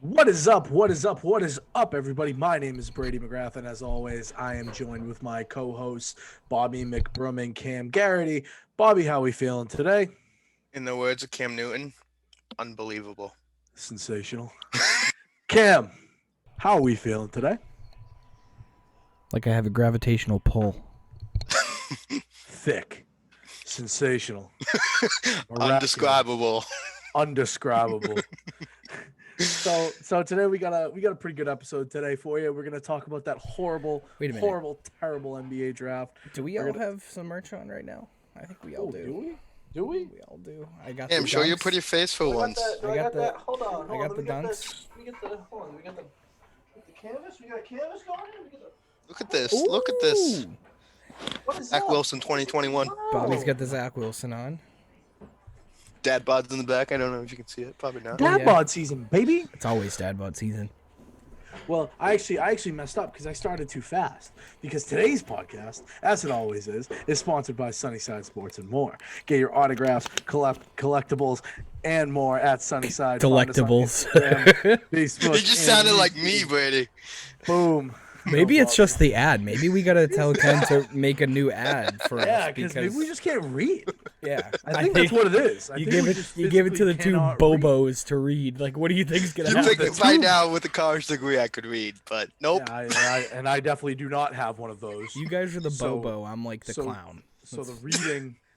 What is up? What is up? What is up, everybody? My name is Brady McGrath, and as always, I am joined with my co-hosts, Bobby McBrum and Cam Garrity. Bobby, how we feeling today? In the words of Cam Newton, unbelievable. Sensational. Cam, how are we feeling today? Like I have a gravitational pull. Thick. Sensational. Undescribable. Undescribable. So today we got a pretty good episode today for you. We're gonna talk about that horrible, terrible NBA draft. Do we all have some merch on right now? I think we all do. Do we? We all do. I got. Damn, the show your dunks. pretty face for once. I got that. Hold on. I got the dunks. We got the canvas. We got a canvas going in. Look at this. Look at this. Ooh. What is Zach that? Wilson 2021. Bobby's got the Zach Wilson on. Dad bods in the back. I don't know if you can see it. Probably not. Dad yeah. bod season, baby. It's always dad bod season. Well, I actually messed up because I started too fast. Because today's podcast, as it always is sponsored by Sunnyside Sports and More. Get your autographs, collectibles, and more at Sunnyside. Collectibles. Facebook. You just sounded like me, Brady. Boom. Maybe it's just the ad. Maybe we gotta tell Ken to make a new ad for us. Yeah, because maybe we just can't read. Yeah, I think that's what it is. You give it to the two bobos to read. Like, what do you think is gonna You happen? think by now with a college degree I could read, but nope. Yeah, I definitely do not have one of those. You guys are the bobo. I'm like the clown. So the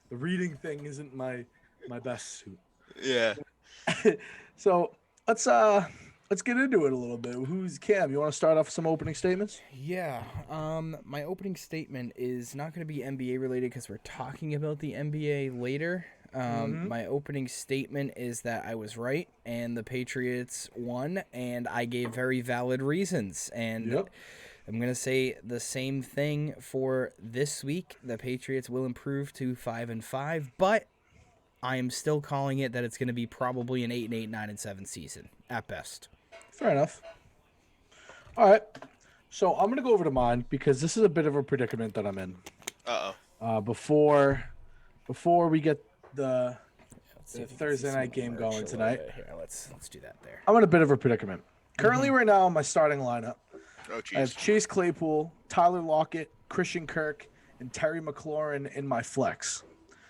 reading thing isn't my best suit. Yeah. So let's get into it a little bit. Who's Cam? You want to start off with some opening statements? Yeah. My opening statement is not going to be NBA related because we're talking about the NBA later. My opening statement is that I was right and the Patriots won, and I gave very valid reasons. And I'm going to say the same thing for this week. The Patriots will improve to 5-5, but I am still calling it that it's going to be probably an 8-8, 9-7 season at best. Fair enough. All right. So I'm going to go over to mine because this is a bit of a predicament that I'm in. Uh-oh. Before we get the Thursday night game going tonight. Here, let's do that there. I'm in a bit of a predicament. Currently right now in my starting lineup, Oh, I have jeez. Chase Claypool, Tyler Lockett, Christian Kirk, and Terry McLaurin in my flex.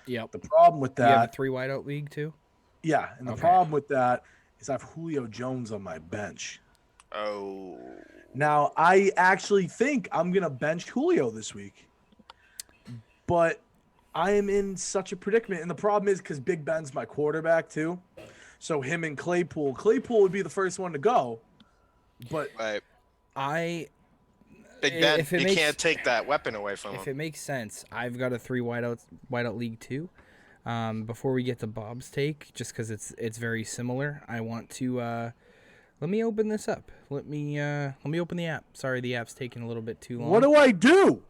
Yep. The problem with You have a that, 3 wideout league too? yeah, and the problem with that is I have Julio Jones on my bench. Oh. Now, I actually think I'm going to bench Julio this week. But I am in such a predicament. And the problem is because Big Ben's my quarterback too. So him and Claypool. Claypool would be the first one to go. But Right. Big Ben, if it you makes- can't take that weapon away from If him. it makes sense, I've got a 3 wideout league too. Before we get to Bob's take, just because it's very similar, I want to let me open this up. Let me open the app. Sorry, the app's taking a little bit too long. what do I do?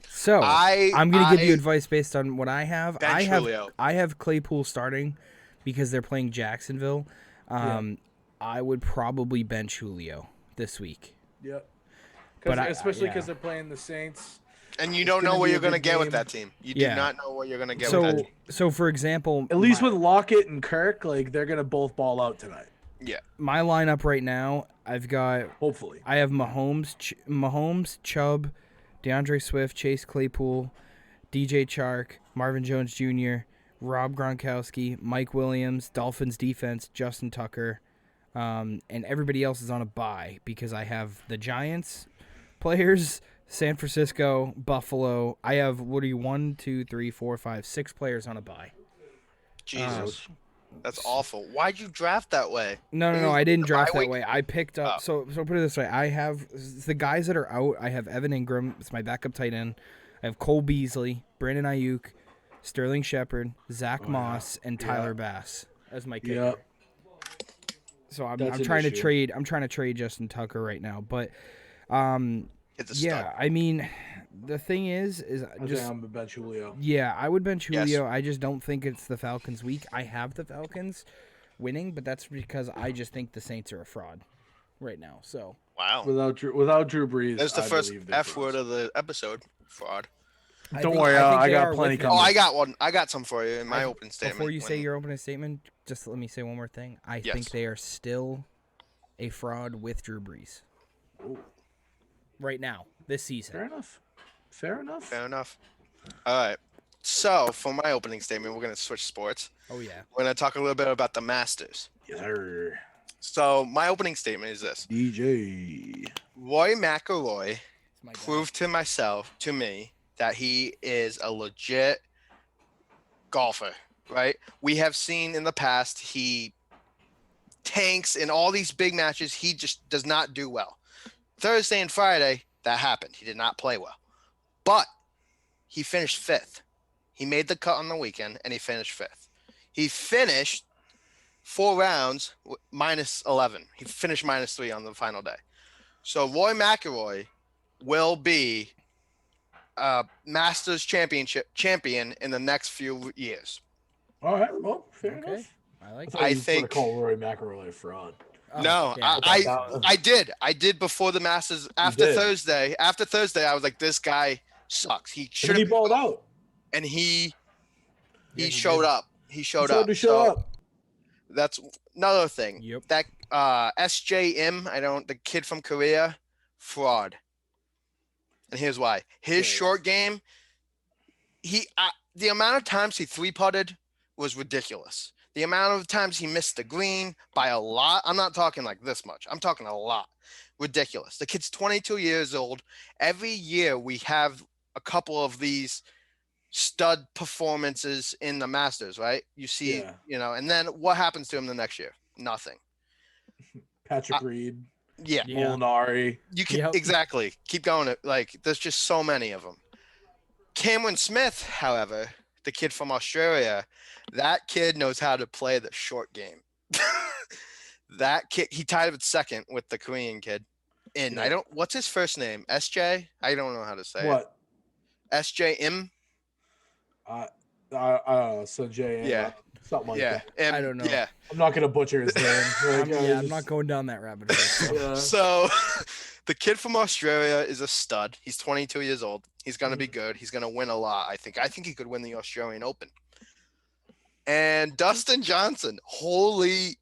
So I'm gonna give you I advice based on what I have. bench Julio. I have Claypool starting because they're playing Jacksonville. I would probably bench Julio this week. Yep. But Especially yeah. because they're playing the Saints. And you don't gonna know what be a you're going to big get with game. that team. You Yeah. do not know what you're going to get with that team. So for example, At least with Lockett and Kirk, like they're going to both ball out tonight. Yeah. my lineup right now, I have Hopefully. Mahomes, Chubb, DeAndre Swift, Chase Claypool, DJ Chark, Marvin Jones Jr., Rob Gronkowski, Mike Williams, Dolphins defense, Justin Tucker, and everybody else is on a bye because I have the Giants players, San Francisco, Buffalo. I have 1, 2, 3, 4, 5, 6 players on a bye. Jesus. That's awful. Why'd you draft that way? No, I didn't The draft bye that week? way. I picked up. So put it this way: I have the guys that are out. I have Evan Ingram. It's my backup tight end. I have Cole Beasley, Brandon Ayuk, Sterling Shepard, Zach Moss, and Tyler Bass as my kicker. Yep. So I'm That's an trying to issue. trade. I'm trying to trade Justin Tucker right now, but It's a yeah. stud. I mean, the thing is I think just I'm going to bench Julio. yeah. I would bench Yes. Julio. I just don't think it's the Falcons' week. I have the Falcons winning, but that's because I just think the Saints are a fraud right now. So Wow. Without Drew Brees. That's the I first believe they're F word frauds. of the episode. Fraud. Don't worry, I they got are plenty with coming. Oh, him. I got one. I got some for you in my open statement. Before you say when- your opening statement, just let me say one more thing. I Yes. think they are still a fraud with Drew Brees. Ooh. Right now, this season. Fair enough. Fair enough. All right. So for my opening statement, we're going to switch sports. Oh, yeah. We're going to talk a little bit about the Masters. Yes, sir. So my opening statement is this. DJ. Roy McIlroy It's my guy. proved to me, that he is a legit golfer, right? We have seen in the past he tanks in all these big matches. He just does not do well. Thursday and Friday, that happened. He did not play well. But he finished fifth. He made the cut on the weekend, and he finished fifth. He finished 4 rounds minus 11. He finished minus 3 on the final day. So Roy McIlroy will be Masters champion in the next few years. All right. Well, fair Okay. enough. I like I it. think- call Roy McIlroy a fraud. Oh, No, yeah. I did before the Masters. After did. Thursday, I was like, this guy sucks. He And should he have, balled out. and he Yeah, he showed did. up. He showed He up. to show So up. that's another thing. Yep. That SJM, the kid from Korea, fraud. And here's why. His Yeah. short game, the amount of times he 3-putted was ridiculous. The amount of times he missed the green by a lot. I'm not talking like this much. I'm talking a lot. Ridiculous. The kid's 22 years old. Every year we have a couple of these stud performances in the Masters, right? You see, Yeah. and then what happens to him the next year? Nothing. Patrick Reed, Yeah. Yeah. Molinari. You can Yep. exactly keep going. Like there's just so many of them. Cameron Smith, however, the kid from Australia, that kid knows how to play the short game. That kid, he tied with second with the Korean kid. And Yeah. what's his first name? SJ? I don't know how to say What? it. SJM? I don't know. So Jay. Yeah. Something like Yeah. that. I don't know. Yeah. I'm not gonna butcher his name. I'm not going down that rabbit hole. So. Yeah. So the kid from Australia is a stud. He's 22 years old. He's going to be good. He's going to win a lot, I think. I think he could win the Australian Open. And Dustin Johnson, holy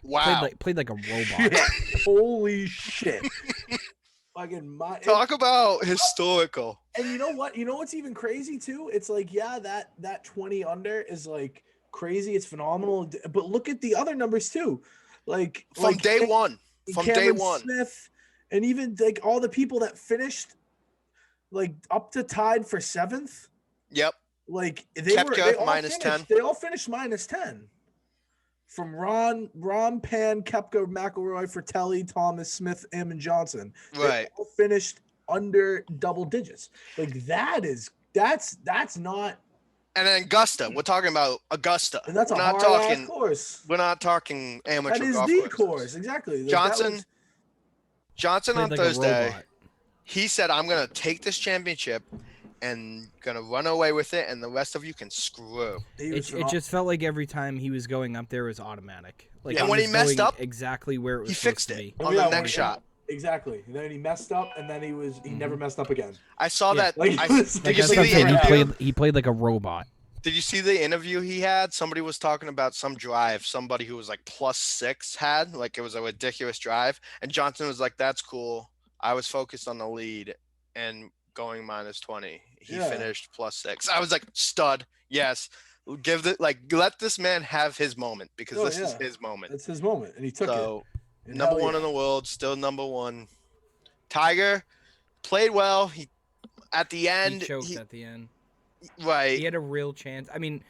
wow. Played like a robot. Holy shit. Fucking my Talk about historical. And you know what? You know what's even crazy too? It's like, yeah, that 20 under is like crazy. It's phenomenal. But look at the other numbers too. Like From day one. From day Cameron one. Smith, and even like all the people that finished like up to tied for 7th. Yep. Like Kepka, they all minus finished, 10. They all finished minus 10. From Ron, Pan, Kepka, McIlroy, Fratelli, Thomas, Smith, and Johnson. They Right. all finished under double digits. Like that's not. And then Augusta. We're talking about Augusta. And that's a We're not hard talking. course. We're not talking amateur That is golf the courses. course, exactly. Like, Johnson Played on like a Thursday. robot. He said, I'm going to take this championship and going to run away with it, and the rest of you can screw. It just felt like every time he was going up there was automatic. Like And when he was messed going up, exactly where it was He supposed fixed to it be. on the next shot. Exactly. And then he messed up, and then he never messed up again. I saw Yeah. that. Like, I, it was- did Like you I see said, the said, interview? he played like a robot. Did you see the interview he had? Somebody was talking about some drive somebody who was like +6 had. Like it was a ridiculous drive. And Johnson was like, that's cool. I was focused on the lead and going -20. He Yeah. finished +6. I was like, stud. Yes. Let this man have his moment because Oh, this is yeah. his moment. That's his moment, and he took it. So And number hell one yeah. in the world, still number one. Tiger played well. He at the He end, choked at the end. right. He had a real chance. I mean,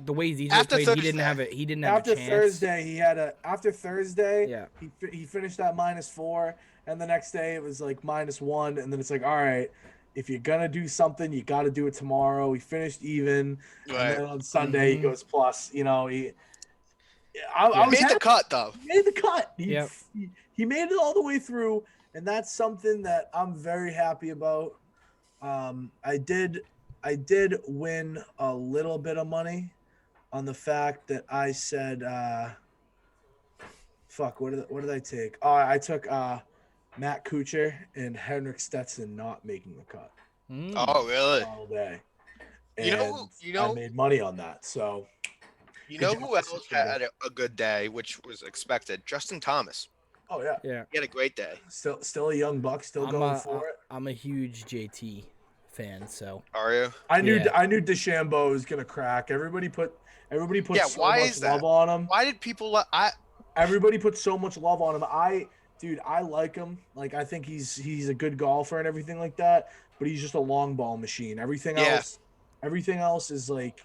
the way these After played, he didn't Thursday. have it. He didn't have After a chance. Thursday, after Thursday, Yeah. he finished that -4, and the next day it was like -1, and then it's like, all right, if you're gonna do something, you got to do it tomorrow. He finished even, and Right. then on Sunday Mhm. he goes plus. You know, I He was made the happy. cut though. He made the cut. Yep. He made it all the way through, and that's something that I'm very happy about. I did win a little bit of money on the fact that I said, fuck, what did I take? Oh, I took Matt Kuchar and Henrik Stetson not making the cut Mm. Oh, really? all day. You know- I made money on that. So You know Good who job, else Justin. had a good day, which was expected? Justin Thomas. Oh yeah. Yeah. He had a great day. Still a young buck, still going for it. I'm a huge JT fan, so Are you? I knew Yeah. DeChambeau was gonna crack. Everybody put Yeah. so Why much is that? love on him. Why did people? Everybody put so much love on him. I like him. Like I think he's a good golfer and everything like that. But he's just a long ball machine. Everything else is like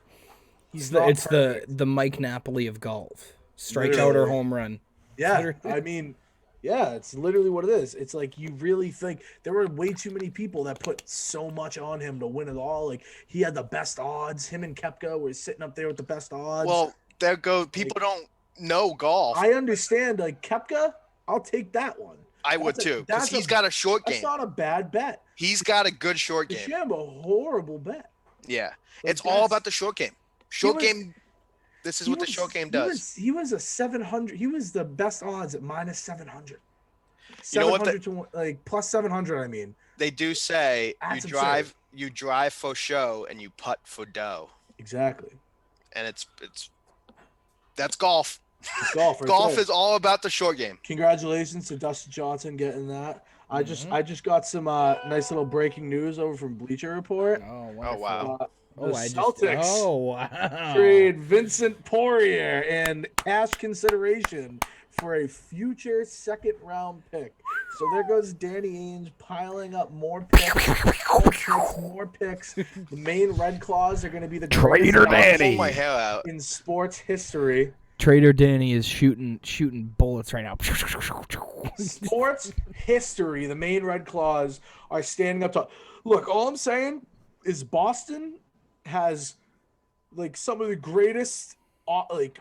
he's not it's perfect. the Mike Napoli of golf. Strikeout or Literally. home run. Yeah, Literally. I mean, yeah, it's literally what it is. It's like you really think there were way too many people that put so much on him to win it all. Like he had the best odds. Him and Koepka were sitting up there with the best odds. Well, there go. People don't know golf. I understand. Like Koepka, I'll take that one. I would too, because he's got a short game. That's not a bad bet. He's got a good short game. DeChambeau, horrible bet. Yeah, Like, it's all about the short game. Game. This is what the short game does. He was a 700. He was the best odds at minus 700. You know what? 700 to like plus 700. I mean, They do say That's you drive for show and you putt for dough, exactly. and that's golf. It's golf. Right Golf there. is all about the short game. Congratulations to Dustin Johnson getting that. I just got some nice little breaking news over from Bleacher Report. Oh, wonderful. Wow. The Celtics wow. trade Vincent Poirier and cash consideration for a future second-round pick. So there goes Danny Ainge piling up more picks. The main Red Claws are going to be the Traitor greatest Danny. Pull my hair out. in sports history. Trader Danny is shooting bullets right now. Sports history, the main Red Claws are standing up tall. Look, all I'm saying is Boston has like some of the greatest like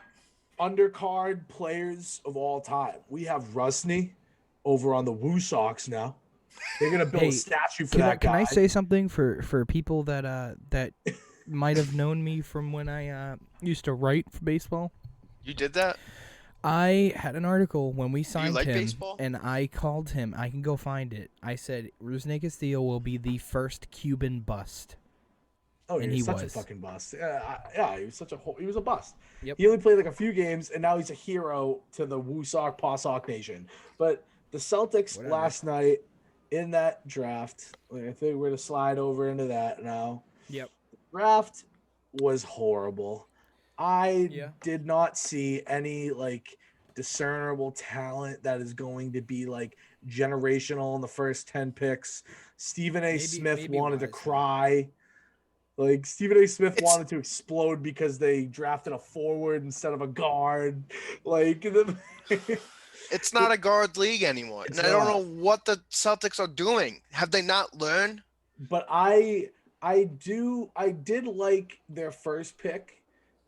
undercard players of all time. We have Rusney over on the Woo Sox now. They're gonna build a statue for that guy. Can I say something for people that might have known me from when I used to write for baseball? You did that? I had an article when we signed like him, baseball? and I called him. I can go find it. I said Rusney Castillo will be the first Cuban bust. Oh, And he he was such was. a fucking bust. Yeah, he was he was a bust. Yep. He only played like a few games, and now he's a hero to the Woo Sock Paw Sock Nation. But the Celtics Whatever. last night in that draft, I think we're gonna slide over into that now. Yep. Draft was horrible. I Yeah. did not see any like discernible talent that is going to be like generational in the first 10 picks. Stephen A. Smith maybe wanted to Wise. cry. Like Stephen A. Smith wanted to explode because they drafted a forward instead of a guard. Like It's not a guard league anymore. It's And I don't not. know what the Celtics are doing. Have they not learned? but I did like their first pick.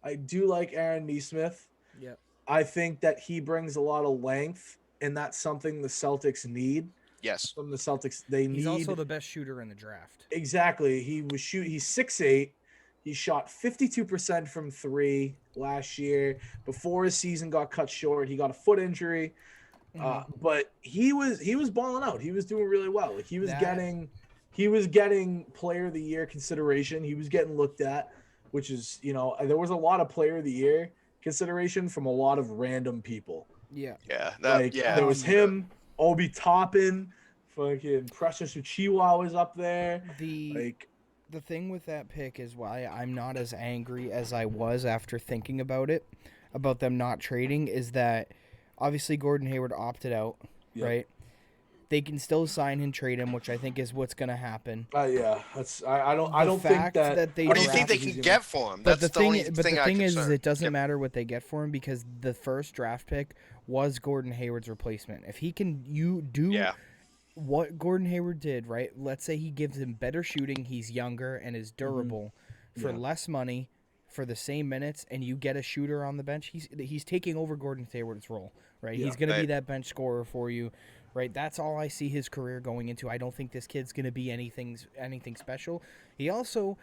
I do like Aaron Nesmith. Yep. I think that he brings a lot of length, and that's something the Celtics need. Yes. From the Celtics, they He's need also the best shooter in the draft. exactly. He's 6'8". He shot 52% from three last year. Before his season got cut short, he got a foot injury. But he was balling out. He was doing really well. Like he was getting player of the year consideration. He was getting looked at, which is, there was a lot of player of the year consideration from a lot of random people. Yeah. Yeah. There was him, Obi Toppin, fucking Precious Uchiwa was up there. The thing with that pick is why I'm not as angry as I was after thinking about it, about them not trading, is that obviously Gordon Hayward opted out, right? They can still sign and trade him, which I think is what's going to happen. Yeah, that's I don't think that. What do you think they can get for him? But That's the only thing is, it doesn't matter what they get for him because the first draft pick was Gordon Hayward's replacement. If he can, what Gordon Hayward did, right? Let's say he gives him better shooting, he's younger and is durable for less money for the same minutes, and you get a shooter on the bench. He's taking over Gordon Hayward's role, right? He's going to be that bench scorer for you, right? That's all I see his career going into. I don't think this kid's going to be anything special. He also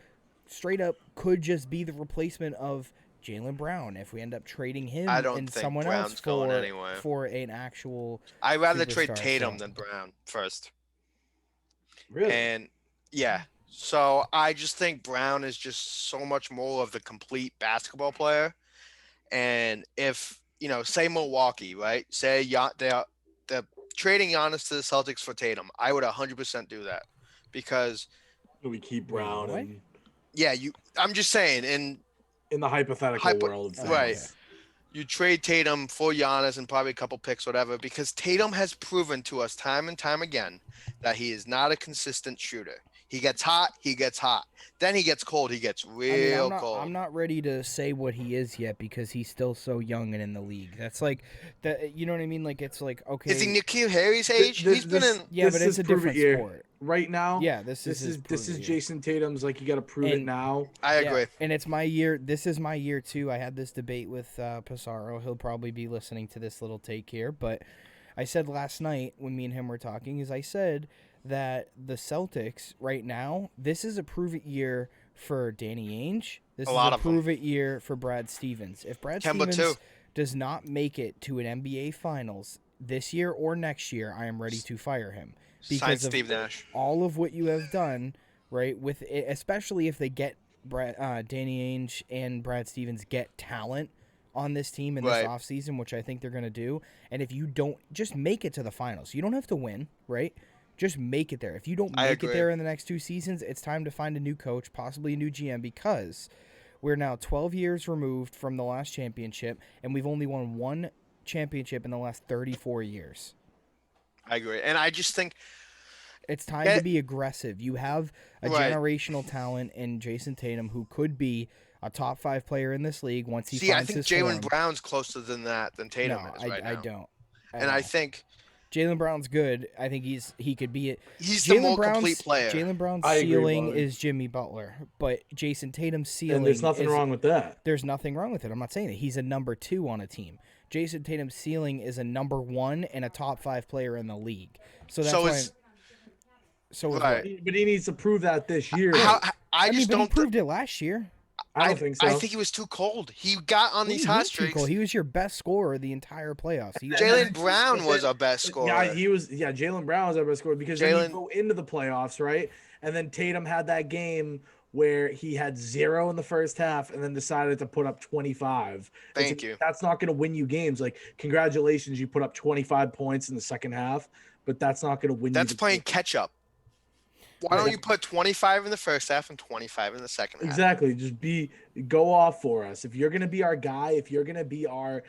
straight up could just be the replacement of Jaylen Brown if we end up trading him and someone else for an actual. I'd rather trade superstar, Tatum than Brown first. Really? And so I just think Brown is just so much more of the complete basketball player. And if say Milwaukee, right? Say trading Giannis to the Celtics for Tatum, I would 100% do that because We keep Brown what? and I'm just saying, in the hypothetical world. It's right. nice. You trade Tatum for Giannis and probably a couple picks, whatever, because Tatum has proven to us time and time again that he is not a consistent shooter. He gets hot, he gets hot. Then he gets cold, he gets real cold. I'm not ready to say what he is yet because he's still so young and in the league. That's like that. You know what I mean? Like it's like okay. Is he N'Keal Harry's age? He's been in. Yeah, but it's a different year. sport. Right now, yeah, this is Jayson Tatum's like you got to prove it now. I agree. And it's my year. This is my year too. I had this debate with Pissarro. He'll probably be listening to this little take here, but I said last night when me and him were talking, I said that the Celtics right now, this is a prove it year for Danny Ainge. This is a prove it year for Brad Stevens. If Brad Stevens does not make it to an NBA Finals this year or next year, I am ready to fire him. Because of Steve Nash. all of what you have done, right? With it, especially if they get Danny Ainge and Brad Stevens get talent on this team in this offseason, which I think they're going to do. And if you don't, just make it to the finals. You don't have to win, right? Just make it there. If you don't make it there in the next 2 seasons, it's time to find a new coach, possibly a new GM, because we're now 12 years removed from the last championship, and we've only won 1 championship in the last 34 years. I agree. And I just think it's time to be aggressive. You have a generational talent in Jayson Tatum who could be a top 5 player in this league once he finds his form. I think Jaylen Brown's closer than Tatum is right now. I don't. I think Jaylen Brown's good. I think he could be it. He's the more complete player. Jaylen Brown's ceiling is Jimmy Butler, but Jayson Tatum's ceiling. And there's nothing wrong with that. There's nothing wrong with it. I'm not saying that he's a number 2 on a team. Jayson Tatum's ceiling is a number 1 and a top 5 player in the league. So that's why. But he needs to prove that this year. I mean, he proved it last year. I don't think so. I think he was too cold. He got on these hot streaks. He was your best scorer the entire playoffs. Jaylen Brown was our best scorer. Yeah, he was. Yeah, Jaylen Brown was our best scorer because then you go into the playoffs, right? And then Tatum had that game where he had 0 in the first half and then decided to put up 25. Thank you. That's not going to win you games. Like, congratulations, you put up 25 points in the second half, but that's not going to win you. That's playing catch up. Why don't you put 25 in the first half and 25 in the second half? Exactly. Just go off for us. If you're going to be our guy, if you're going to be our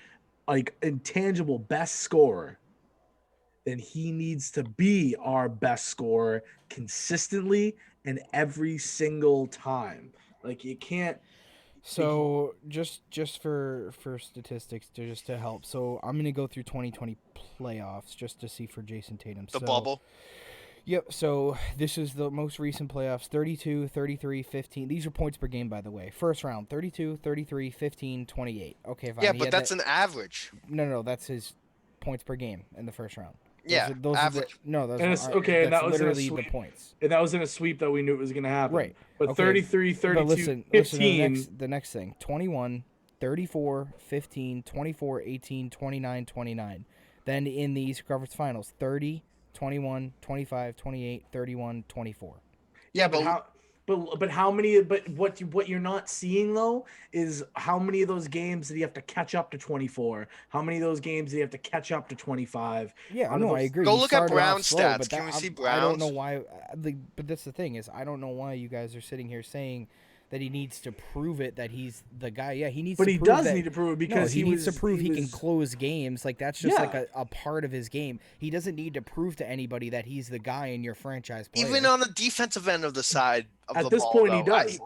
like intangible best scorer, then he needs to be our best scorer consistently and every single time. Like you can't. So just for statistics just to help. So I'm going to go through 2020 playoffs just to see for Jayson Tatum. The bubble. Yep, so this is the most recent playoffs, 32, 33, 15. These are points per game, by the way. First round, 32, 33, 15, 28. Okay, fine. Yeah, but that's an average. No, that's his points per game in the first round. Those average. That's literally the points. And that was in a sweep that we knew it was going to happen. Right. But 33, 32, listen, 15. The next thing, 21, 34, 15, 24, 18, 29, 29. Then in the East Conference Finals, 30, 21, 25, 28, 31, 24. Yeah, but how many? But what you're not seeing though is how many of those games did he have to catch up to 24? How many of those games did he have to catch up to 25? Yeah, I agree. Go look at Brown's stats. Can we see Brown's? I don't know why. But that's the thing is, I don't know why you guys are sitting here saying that he needs to prove it that he's the guy. Yeah, he needs. But to he prove does that, need to prove it because he needs to prove he can close games. Like that's just like a part of his game. He doesn't need to prove to anybody that he's the guy in your franchise player. Even on the defensive end of the side of at the this ball, point, though, he does.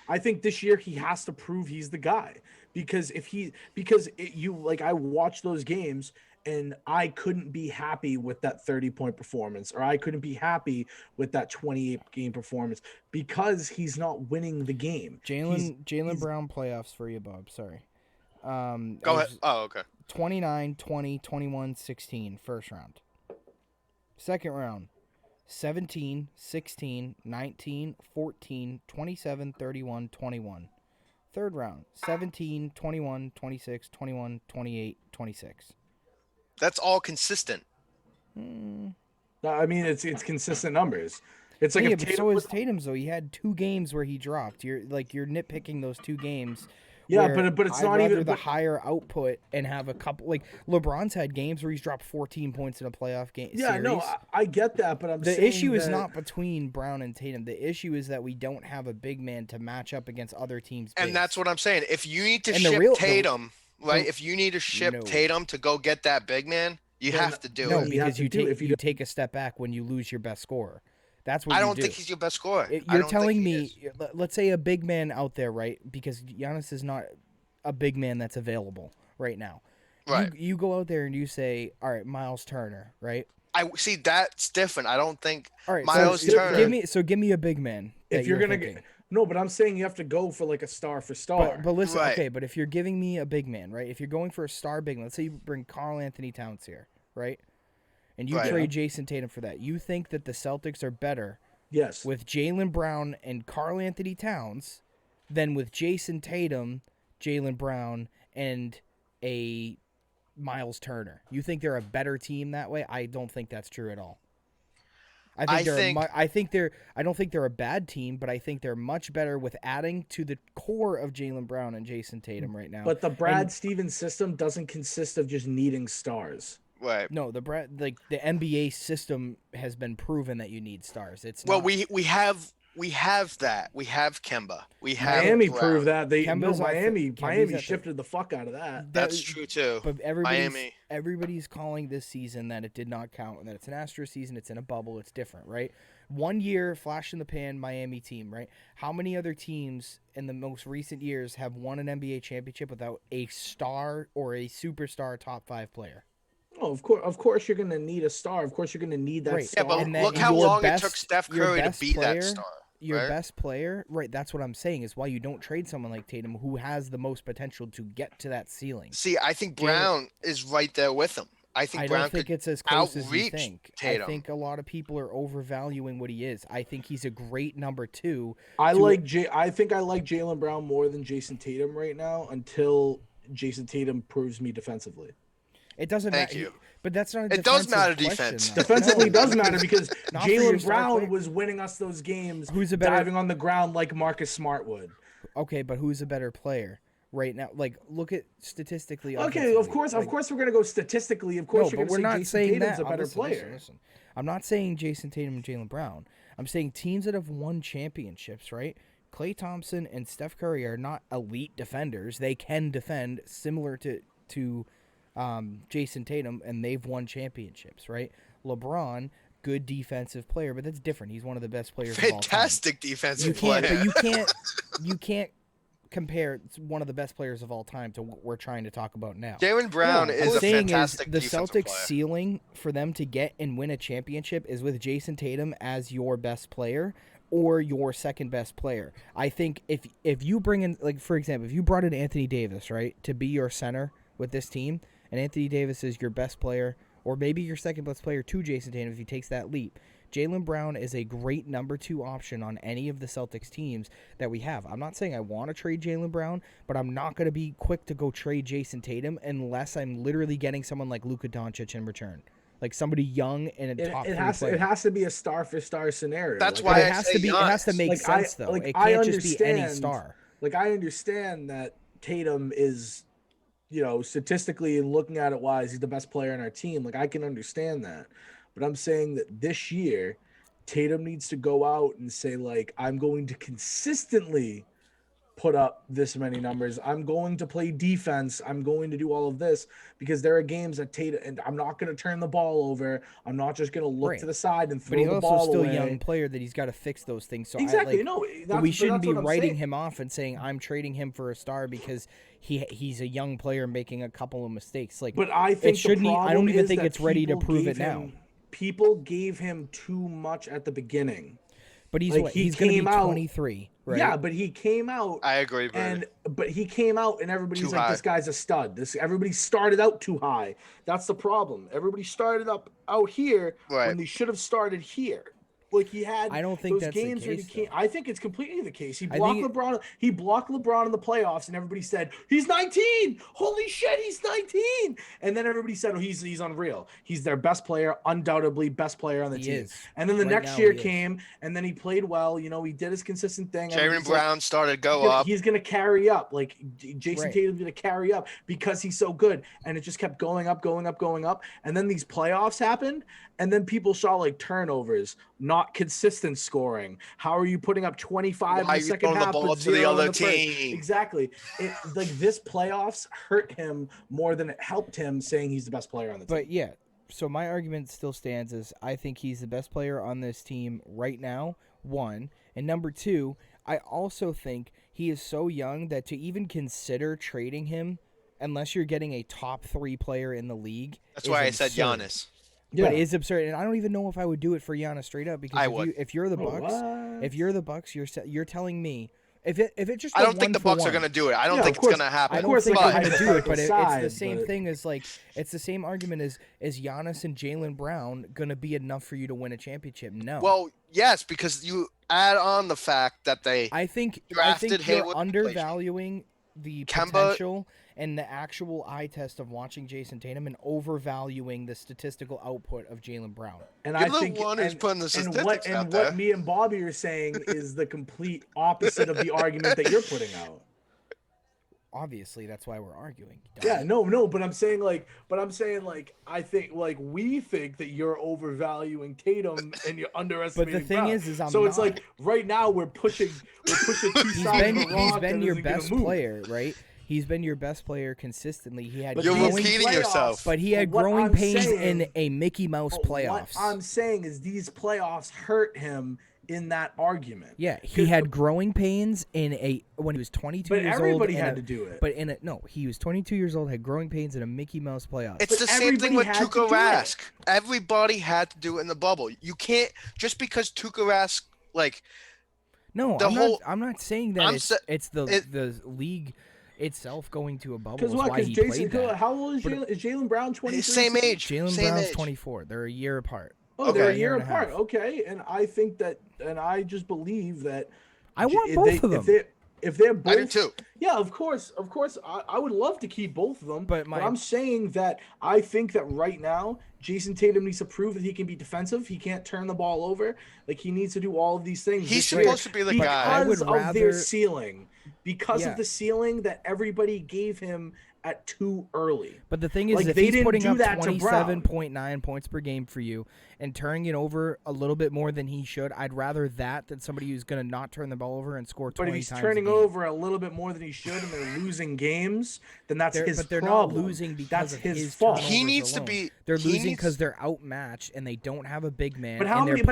I think this year he has to prove he's the guy because I watched those games. And I couldn't be happy with that 30-point performance, or I couldn't be happy with that 28-game performance because he's not winning the game. Jaylen Brown playoffs for you, Bob. Sorry. Go ahead. Oh, okay. 29, 20, 21, 16, first round. Second round, 17, 16, 19, 14, 27, 31, 21. Third round, 17, 21, 26, 21, 28, 26. That's all consistent. I mean, it's consistent numbers. It's like but so is Tatum's though. He had 2 games where he dropped. You're nitpicking those 2 games Yeah, where but it's I'd not rather even the but, higher output and have a couple. Like LeBron's had games where he's dropped 14 points in a playoff game yeah, series. no, I get that, but I'm The saying issue is that- not between Brown and Tatum. The issue is that we don't have a big man to match up against other teams. And that's what I'm saying. If you need to And ship Tatum, right? If you need to ship No. Tatum to go get that big man, you Then- have to do no, it. you have because to you do it take if you you take a step back when you lose your best scorer. That's what I you don't do. think he's your best scorer. I You're don't think telling he me, is. let's say a big man out there, right? Because Giannis is not a big man that's available right now. Right. You go out there and you say, all right, Miles Turner, right? I see that's different. I don't think All right, Miles so Turner. give me a big man. if you're gonna thinking. get no, but I'm saying you have to go for like a star for star. But listen, Right. okay, but if you're giving me a big man, right? If you're going for a star big man, let's say you bring Karl Anthony Towns here, right? And you Right. trade Jayson Tatum for that. You think that the Celtics are better Yes. with Jaylen Brown and Karl Anthony Towns than with Jayson Tatum, Jaylen Brown, and a Miles Turner. You think they're a better team that way? I don't think that's true at all. I don't think they're a bad team, but I think they're much better with adding to the core of Jaylen Brown and Jayson Tatum right now. But the Brad Stevens system doesn't consist of just needing stars. Right. No, the NBA system has been proven that you need stars. It's Well, not. we have that. We have Kemba. We have Miami Brown. proved that. Kemba's Miami at the- shifted the fuck out of that. That's true too. But Miami. everybody's calling this season that it did not count and that it's an asterisk season. It's in a bubble. It's different, right? 1 year, flash in the pan, Miami team, right? How many other teams in the most recent years have won an NBA championship without a star or a superstar top 5 player? Oh, of course, you're gonna need a star. Of course, you're gonna need that Right. Yeah, star. but And then look how your long best- it took Steph your Curry to best be player- that star. Your right? best player, right? That's what I'm saying is why you don't trade someone like Tatum who has the most potential to get to that ceiling. See, I think Brown is right there with him. I think I Brown don't think could it's as close as you outreach think. Tatum. I think a lot of people are overvaluing what he is. I think he's a great number 2. I think I like Jaylen Brown more than Jason Tatum right now until Jason Tatum proves me defensively. It doesn't Thank matter. you. But that's not a It does defensive matter question, defense. though. Defensively No. does matter because Not for your Jaylen star Brown player. was winning us those games Who's a better- diving on the ground like Marcus Smart would. Okay, but who's a better player right now? Like, look at statistically. Okay, of offensively. course we're gonna go statistically. Of course No, you're but we're gonna not say Jason saying Tatum's that. a better Listen, player. listen. I'm not saying Jason Tatum and Jaylen Brown. I'm saying teams that have won championships, right? Klay Thompson and Steph Curry are not elite defenders. They can defend similar to Jason Tatum, and they've won championships, right? LeBron, good defensive player, but that's different. He's one of the best players of all time. Fantastic defensive You can't, player. but you can't compare one of the best players of all time to what we're trying to talk about now. Jaylen Brown Yeah, is a Saying fantastic the defensive Celtics' player. ceiling for them to get and win a championship is with Jason Tatum as your best player or your second best player. I think if you bring in, like, for example, if you brought in Anthony Davis, right, to be your center with this team, and Anthony Davis is your best player or maybe your second best player to Jason Tatum if he takes that leap, Jaylen Brown is a great number 2 option on any of the Celtics teams that we have. I'm not saying I want to trade Jaylen Brown, but I'm not going to be quick to go trade Jason Tatum unless I'm literally getting someone like Luka Doncic in return. Like somebody young and a top 3 player. It has to be a star for star scenario. That's Like, why But I say it has to Giannis. make Like, sense though. like, It I can't just be any understand- star. Like I understand that Tatum is, statistically and looking at it wise, he's the best player on our team. Like I can understand that. But I'm saying that this year, Tatum needs to go out and say, like, I'm going to consistently put up this many numbers. I'm going to play defense. I'm going to do all of this because there are games that Tatum, and I'm not going to turn the ball over. I'm not just going to look Right. to the side and But throw he's the also ball still away. a young player that he's got to fix those things. So Exactly. but we shouldn't be what I'm writing saying. him off and saying I'm trading him for a star because he's a young player making a couple of mistakes. Like, But I think shouldn't. the I problem don't even is think that it's ready to people prove gave it now. him- People gave him too much at the beginning. But he's Like, he he's going to be came out- 23, right? Yeah, but he came out I agree, Brandon. but he came out and everybody's Too like, high. this guy's a stud. Everybody started out too high. That's the problem. Everybody started out here Right. when they should have started here. Like he had I don't think those that's the games where he case, can't. though. I think it's completely the case. He I blocked think LeBron. He blocked LeBron in the playoffs, and everybody said he's 19. Holy shit, he's 19. And then everybody said, "Oh, he's unreal. He's their best player, undoubtedly best player on the team." And then the next year came, and then he played well. You know, he did his consistent thing. Jaylen Brown started to go up. He's gonna carry up. Like Jayson Tatum's gonna carry up because he's so good, and it just kept going up, going up, going up. And then these playoffs happened, and then people saw like turnovers, not consistent scoring. How are you putting up 25 in the second half the ball with to the 0 other in the first? team? Exactly. It like this playoffs hurt him more than it helped him, saying he's the best player on the team. But yeah, so my argument still stands as I think he's the best player on this team right now, one. And number two, I also think he is so young that to even consider trading him, unless you're getting a top 3 player in the league, that's why I absurd. said Giannis. But it's absurd, and I don't even know if I would do it for Giannis straight up because if you're the Bucks, you're telling me if it just I don't think the Bucks are going to do it. I don't think it's going to happen. I don't think they're going to do it, but it's the same thing as like it's the same argument as is Giannis and Jaylen Brown going to be enough for you to win a championship? No. Well, yes, because you add on the fact that I think drafted you're undervaluing the potential and the actual eye test of watching Jayson Tatum and overvaluing the statistical output of Jaylen Brown. And You're the one who's putting the statistics out there. What me and Bobby are saying is the complete opposite of the argument that you're putting out. Obviously, that's why we're arguing. Yeah, no, but I'm saying I think like we think that you're overvaluing Tatum and you're underestimating. But the thing Brown. is I'm so not. it's like right now we're pushing two sides of the rock. He's been your best player, right? He's been your best player consistently. He had you're repeating yourself. But he had growing pains in a Mickey Mouse playoffs. What I'm saying is these playoffs hurt him in that argument. Yeah, he had growing pains when he was 22 years old. But everybody had to do it. But he was 22 years old, had growing pains in a Mickey Mouse playoff. It's the same thing with Tuukka Rask. Everybody had to do it in the bubble. You can't just because Tuukka Rask No, I'm not saying that it's the league itself going to a bubble. Because what? Because Jayson, how old is Jaylen? Is Jaylen Brown 23? Same age. Jaylen Brown's 24. They're a year apart. Oh, they're a year apart. Okay, and I think that, and I just believe that I want both of them. If they're both, I do too. Yeah, of course. I would love to keep both of them. But I'm saying that I think that right now, Jayson Tatum needs to prove that he can be defensive. He can't turn the ball over. Like he needs to do all of these things. He's supposed to be the guy. Because of their ceiling. Because of the ceiling that everybody gave him at too early. But the thing is, if he's putting up 27.9 points per game for you and turning it over a little bit more than he should, I'd rather that than somebody who's going to not turn the ball over and score 20 times. But if he's turning over a little bit more than he should and they're losing games, then that's his But they're problem. not losing because of his fault. He needs alone. to be. They're losing because they're outmatched and they don't have a big man. But how many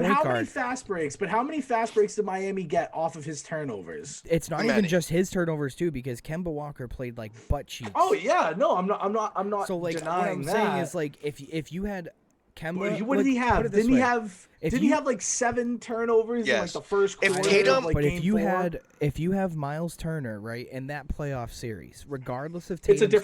fast breaks? But how many fast breaks did Miami get off of his turnovers? It's not even just his turnovers too, because Kemba Walker played like butt cheeks. Oh yeah, no, I'm not. So like, denying what I'm saying is like if you had Kemba, what did he have? Didn't he have like 7 turnovers in like the first quarter? If Tatum, like if you have Miles Turner right in that playoff series, regardless of Tatum's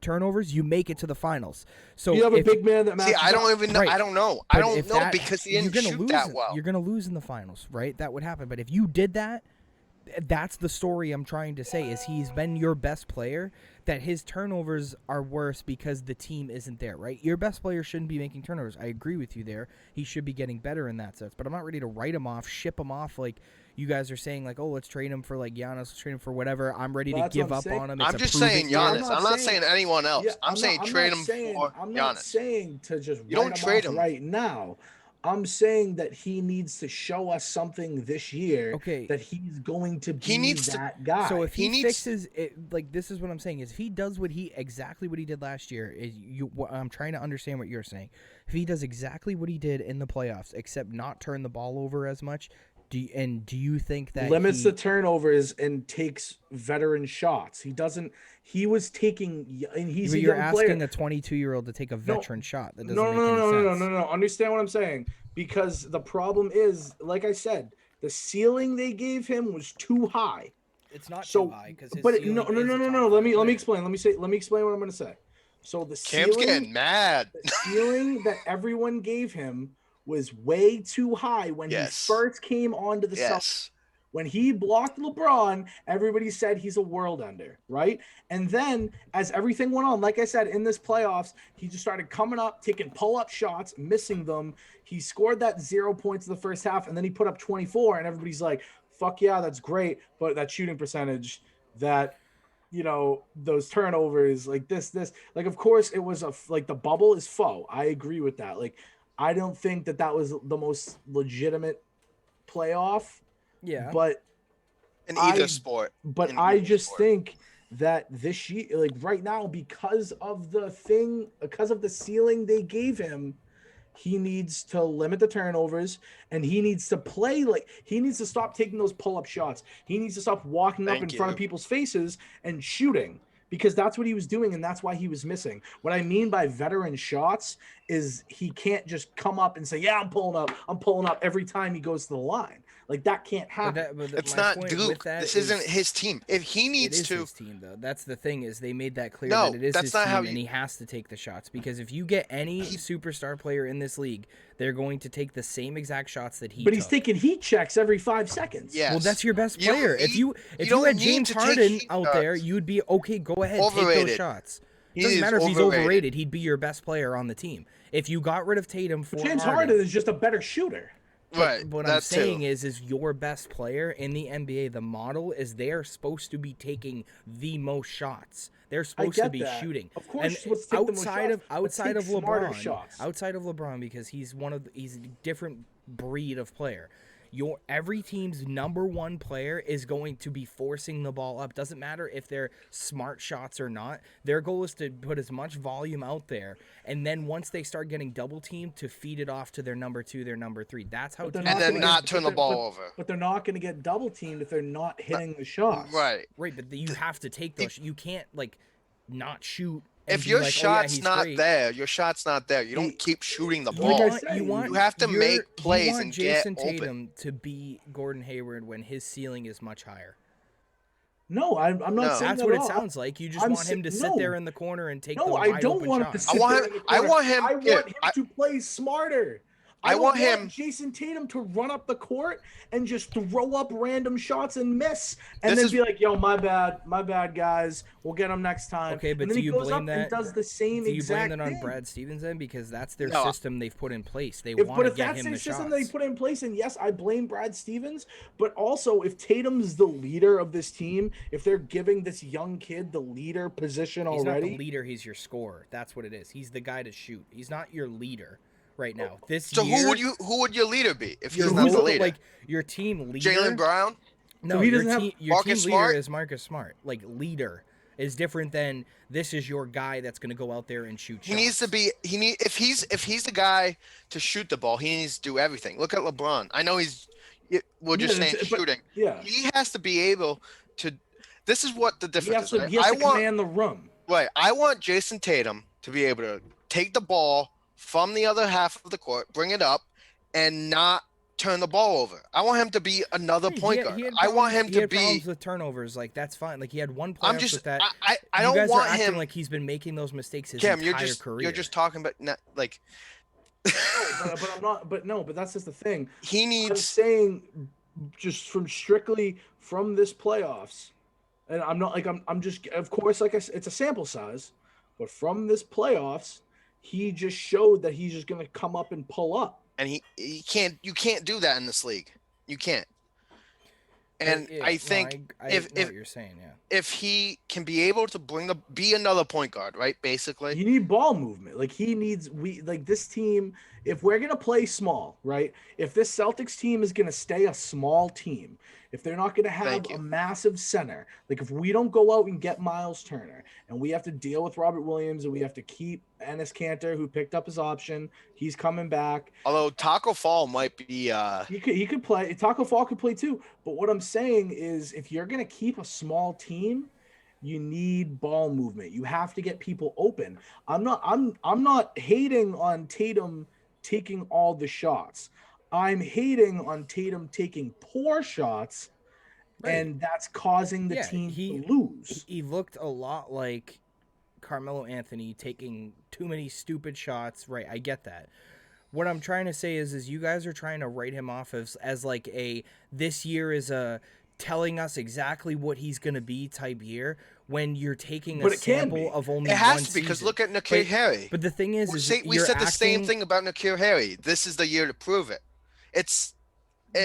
turnovers, you make it to the finals. So you have a big man that matches. See, I don't even know. Right. I don't know. I don't know because he didn't shoot that well. You're gonna lose in the finals, right? That would happen. But if you did that, that's the story I'm trying to say. Is he's been your best player? That his turnovers are worse because the team isn't there, right? Your best player shouldn't be making turnovers. I agree with you there. He should be getting better in that sense. But I'm not ready to write him off, ship him off like you guys are saying, like, oh, let's trade him for like Giannis, let's trade him for whatever. I'm ready to give up on him. I'm just saying Giannis. I'm not saying anyone else. I'm saying trade him for Giannis. I'm not saying to just you don't trade him right now. I'm saying that he needs to show us something this year. Okay. That he's going to be that guy. So if he fixes it, like this is what I'm saying is if he does exactly what he did last year. I'm trying to understand what you're saying. If he does exactly what he did in the playoffs, except not turn the ball over as much. Do you think that limits the turnovers and takes veteran shots? He doesn't. He was taking, and he's a young player. You're asking a 22-year-old to take a veteran shot. That doesn't make any sense. No. Understand what I'm saying? Because the problem is, like I said, the ceiling they gave him was too high. It's not too high because. No. Let me explain. Let me explain what I'm going to say. So the Cam's getting mad. The ceiling that everyone gave him was way too high when he first came onto the Celtics. When he blocked LeBron, everybody said he's a world ender, right? And then as everything went on, like I said, in this playoffs, he just started coming up, taking pull-up shots, missing them. He scored that 0 points in the first half, and then he put up 24, and everybody's like, fuck yeah, that's great. But that shooting percentage, that, you know, those turnovers, like this, like, of course, it was like the bubble is faux. I agree with that. Like, I don't think that was the most legitimate playoff. Yeah. But in either sport. But I just think that this year, like right now, because of the ceiling they gave him, he needs to limit the turnovers, and he needs to play he needs to stop taking those pull-up shots. He needs to stop walking up in front of people's faces and shooting, because that's what he was doing, and that's why he was missing. What I mean by veteran shots is he can't just come up and say, yeah, I'm pulling up every time he goes to the line. Like, that can't happen. It's not Duke. This isn't his team. If he needs to, his team, though. That's the thing, is they made that clear that it is his team, and he has to take the shots. Because if you get any superstar player in this league, they're going to take the same exact shots that he. But he's taking heat checks every 5 seconds. Yes. Well, that's your best player. If you had James Harden out there, you'd be okay. Go ahead, take those shots. It doesn't matter if he's overrated. He'd be your best player on the team. If you got rid of Tatum for James Harden is just a better shooter. Right. What I'm saying is your best player in the NBA, the model is they're supposed to be taking the most shots. They're supposed to be shooting. Of course, and outside of LeBron, because he's a different breed of player. Every team's number one player is going to be forcing the ball up. Doesn't matter if they're smart shots or not. Their goal is to put as much volume out there, and then once they start getting double teamed, to feed it off to their number 2, their number 3. That's how. And then not turn the ball over. But they're not going to get double teamed if they're not hitting the shots. Right. Right, but you have to take those. You can't not shoot. If your shot's not there, your shot's not there. You don't keep shooting the ball. You have to make plays and get open. You want Jayson Tatum to be Gordon Hayward when his ceiling is much higher. No, I'm not saying that's what it sounds like. You just want him to sit there in the corner and take the wide open shots. No, I don't want him to sit there in the corner. I want him to play smarter. I want Jayson Tatum to run up the court and just throw up random shots and miss, and then be like, "Yo, my bad, guys. We'll get him next time." Okay, but do you blame that? And does the same exact thing. Do you blame that on Brad Stevens then? Because that's their system they've put in place. They want to get him the shots. But if that's their system they put in place, and yes, I blame Brad Stevens. But also, if Tatum's the leader of this team, if they're giving this young kid the leader position already, he's not the leader. He's your scorer. That's what it is. He's the guy to shoot. He's not your leader. Right now, who would your leader be if he's not the leader? Like your team leader, Jaylen Brown. No, your team leader is Marcus Smart. Like, leader is different than this is your guy that's going to go out there and shoot. He needs to be. If he's the guy to shoot the ball, he needs to do everything. Look at LeBron. I know we're just saying shooting. Yeah, he has to be able to. This is what the difference is. He has to command the room. Right. I want Jayson Tatum to be able to take the ball from the other half of the court, bring it up, and not turn the ball over. I want him to be another point guard. I want him to be problems with turnovers. Like, that's fine. Like, he had one playoff with that. I don't want him like he's been making those mistakes his entire career. You're just talking about like. but I'm not. But that's just the thing. He needs. I'm saying, just strictly from this playoffs, and I'm not like I'm just, of course, like I said, it's a sample size, but from this playoffs, he just showed that he's just going to come up and pull up. And you can't do that in this league. You can't. And I think I know what you're saying, yeah. If he can be able to be another point guard, right? Basically, you need ball movement. Like, this team, if we're going to play small, right? If this Celtics team is going to stay a small team, if they're not going to have a massive center, like if we don't go out and get Miles Turner and we have to deal with Robert Williams and we have to keep Enes Kanter, who picked up his option, he's coming back. Although Taco Fall might be he could play. Taco Fall could play too. But what I'm saying is, if you're going to keep a small team, you need ball movement. You have to get people open. I'm not hating on Tatum taking all the shots. I'm hating on Tatum taking poor shots, and that's causing the team to lose. He looked a lot like Carmelo Anthony taking too many stupid shots. Right, I get that. What I'm trying to say is you guys are trying to write him off as like this year is a telling us exactly what he's going to be type year when you're taking But a it can sample be. of only It has one to be, because season. look at N'Keal Harry. But the thing is We you're said the same acting- thing about N'Keal Harry. This is the year to prove it.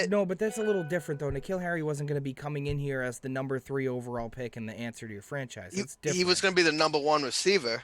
No, but that's a little different though. N'Keal Harry wasn't going to be coming in here as the number 3 overall pick and the answer to your franchise. It's different. He was going to be the number 1 receiver.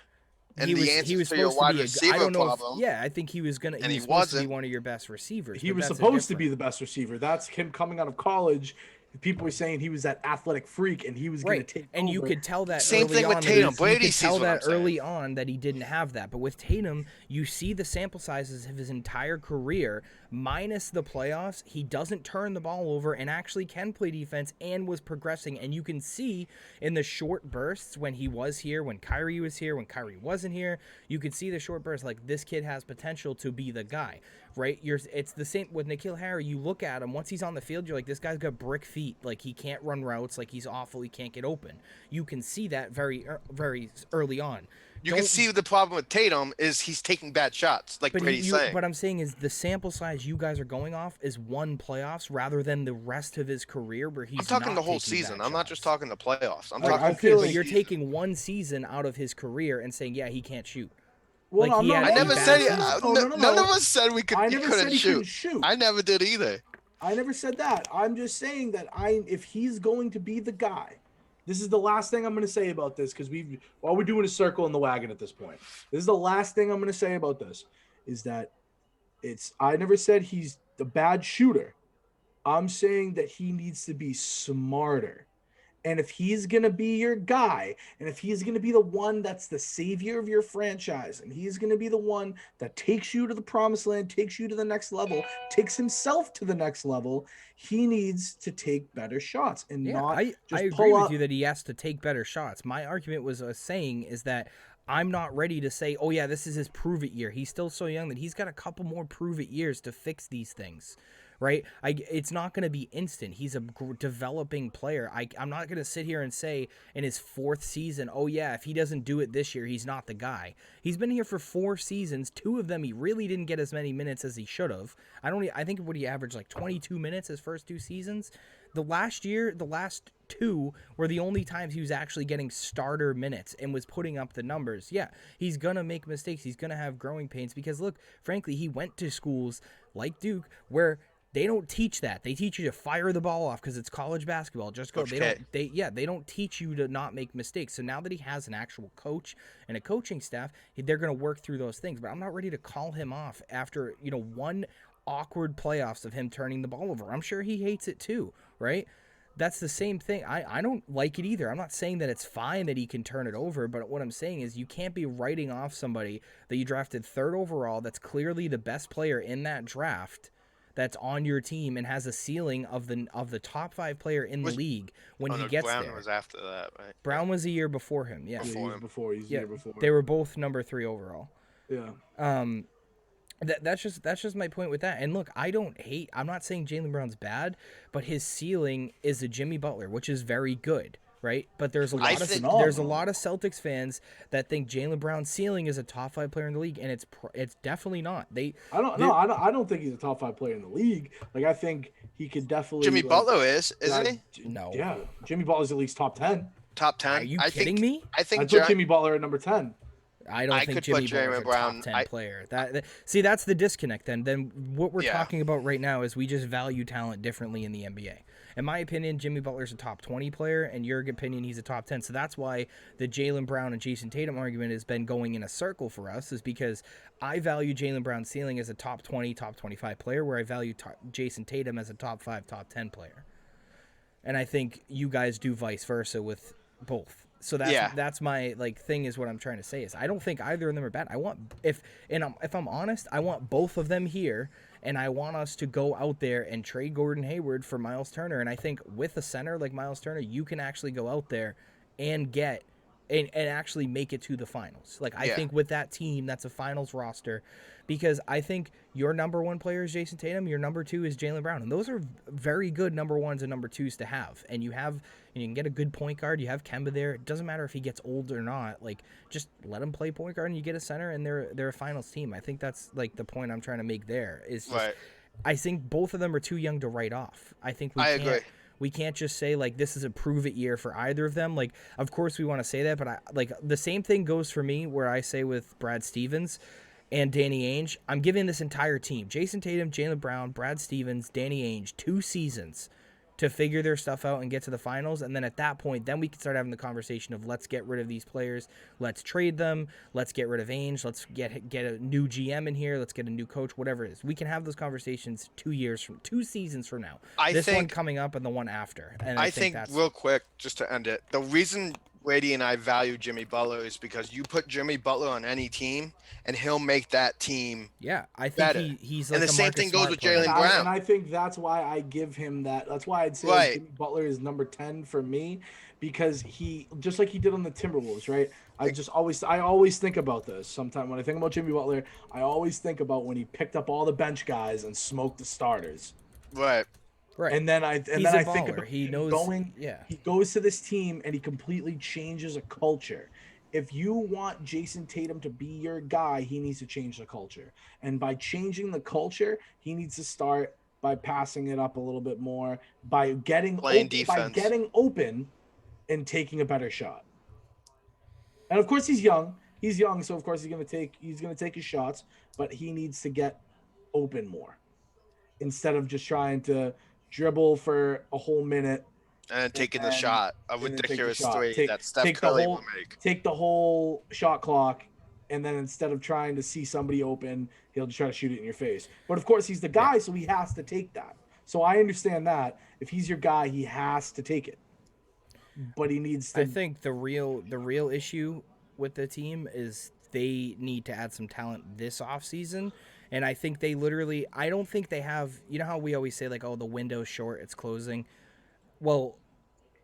And he was to supposed your wide to be receiver I don't know problem. I think he was gonna. And He he was supposed to be wasn't. one of your best receivers. He but was that's supposed to different. be the best receiver. That's him coming out of college. People were saying he was that athletic freak and he was going to take and over. you could tell that Same early thing with on Tatum. that Brady you could sees tell what that I'm saying. early on that he didn't have that. But with Tatum, you see the sample sizes of his entire career minus the playoffs. He doesn't turn the ball over and actually can play defense and was progressing. And you can see in the short bursts when he was here, when Kyrie was here, when Kyrie wasn't here, you could see the short bursts like this kid has potential to be the guy. Right, it's the same with N'Keal Harry. You look at him once he's on the field, you're like, this guy's got brick feet. Like he can't run routes. Like he's awful. He can't get open. You can see that very early on. You can see the problem with Tatum is he's taking bad shots, like Brady's saying. But I'm saying is the sample size you guys are going off is one playoffs rather than the rest of his career where he's. I'm talking not the whole taking season. bad I'm not shots. just talking the playoffs. I'm Like, talking. I feel But like you're taking one season out of his career and saying, yeah, he can't shoot. Well, like, I'm he not- had I a never bad said season. No. none of us said we could. I He never couldn't said he shoot. couldn't shoot. I never did either. I never said that. I'm just saying that if he's going to be the guy, this is the last thing I'm going to say about this because all we're doing is circle in the wagon at this point. This is the last thing I'm going to say about this is that I never said he's the bad shooter. I'm saying that he needs to be smarter. And if he's going to be your guy, and if he's going to be the one that's the savior of your franchise, and he's going to be the one that takes you to the promised land, takes you to the next level, takes himself to the next level, he needs to take better shots and not I just agree pull with up. you that he has to take better shots. My argument was saying is that I'm not ready to say, oh yeah, this is his prove it year. He's still so young that he's got a couple more prove it years to fix these things. Right? It's not going to be instant. He's a developing player. I'm not going to sit here and say in his 4th season, oh yeah, if he doesn't do it this year, he's not the guy. He's been here for 4 seasons. 2 of them, he really didn't get as many minutes as he should have. I think what he averaged like 22 minutes his first 2 seasons. The last 2 were the only times he was actually getting starter minutes and was putting up the numbers. Yeah, he's going to make mistakes. He's going to have growing pains because look, frankly, he went to schools like Duke where they don't teach that. They teach you to fire the ball off because it's college basketball. Just go. They don't teach you to not make mistakes. So now that he has an actual coach and a coaching staff, they're going to work through those things. But I'm not ready to call him off after, one awkward playoffs of him turning the ball over. I'm sure he hates it too, right? That's the same thing. I don't like it either. I'm not saying that it's fine that he can turn it over, but what I'm saying is you can't be writing off somebody that you drafted 3rd overall that's clearly the best player in that draft that's on your team and has a ceiling of the top 5 player in the league when he gets Brown there. was after that, right? Brown was a year before him. Yeah. He's the year before. They were both number 3 overall. Yeah. That's just my point with that. And look, I'm not saying Jaylen Brown's bad, but his ceiling is a Jimmy Butler, which is very good. Right, but there's a lot of Celtics fans that think Jaylen Brown's ceiling is a top 5 player in the league, and it's definitely not. I don't think he's a top 5 player in the league. Like I think he could definitely. Jimmy Butler isn't he? No. Yeah, Jimmy Butler's at least top 10. Top 10. Are you kidding me? I think put Jimmy Butler at number 10. I don't think Jimmy Butler's a top 10 player. See, that's the disconnect then. Then what we're talking about right now is we just value talent differently in the NBA. In my opinion, Jimmy Butler's a top 20 player, and your opinion, he's a top 10. So that's why the Jaylen Brown and Jayson Tatum argument has been going in a circle for us, is because I value Jaylen Brown's ceiling as a top 20, top 25 player, where I value Jayson Tatum as a top 5, top 10 player. And I think you guys do vice versa with both. So that's my thing is what I'm trying to say is I don't think either of them are bad. If I'm honest, I want both of them here, and I want us to go out there and trade Gordon Hayward for Miles Turner. And I think with a center like Miles Turner, you can actually go out there and get and actually make it to the finals. Like, I Yeah. think with that team, that's a finals roster, because I think your number one player is Jayson Tatum, your number two is Jaylen Brown, and those are very good number ones and number twos to have. And you can get a good point guard. You have Kemba there. It doesn't matter if he gets old or not. Like, just let him play point guard, and you get a center, and they're a finals team. I think that's like the point I'm trying to make there. Is just, Right. I think both of them are too young to write off. I think I agree. we can't just say like this is a prove it year for either of them. Like, of course we want to say that, but the same thing goes for me where I say with Brad Stevens and Danny Ainge, I'm giving this entire team, Jayson Tatum, Jaylen Brown, Brad Stevens, Danny Ainge, 2 seasons to figure their stuff out and get to the finals. And then at that point, then we can start having the conversation of let's get rid of these players. Let's trade them. Let's get rid of Ainge. Let's get a new GM in here. Let's get a new coach, whatever it is. We can have those conversations 2 seasons from now. This one coming up and the one after. And I think that's real quick, just to end it, the reason Brady and I value Jimmy Butler is because you put Jimmy Butler on any team and he'll make that team I think better. He's like and the same thing goes with Jaylen And Brown. I think that's why I give him that. That's why I'd say Jimmy Butler is number 10 for me, because he, just like he did on the Timberwolves, right? I always think about this. Sometimes when I think about Jimmy Butler, I always think about when he picked up all the bench guys and smoked the starters. Right. Right. And then I think about he knows he goes to this team and he completely changes a culture. If you want Jayson Tatum to be your guy, he needs to change the culture. And by changing the culture, he needs to start by passing it up a little bit more, by getting open and taking a better shot. And of course he's young. So of course he's gonna take his shots, but he needs to get open more instead of just trying to dribble for a whole minute and taking the shot, a ridiculous three that Steph Curry will make. Take the whole shot clock, and then instead of trying to see somebody open, he'll just try to shoot it in your face. But of course, he's the guy, so he has to take that. So I understand that. If he's your guy, he has to take it. But he needs to... I think the real issue with the team is they need to add some talent this offseason. And I think they literally... I don't think they have... You know how we always say, like, oh, the window's short, it's closing? Well,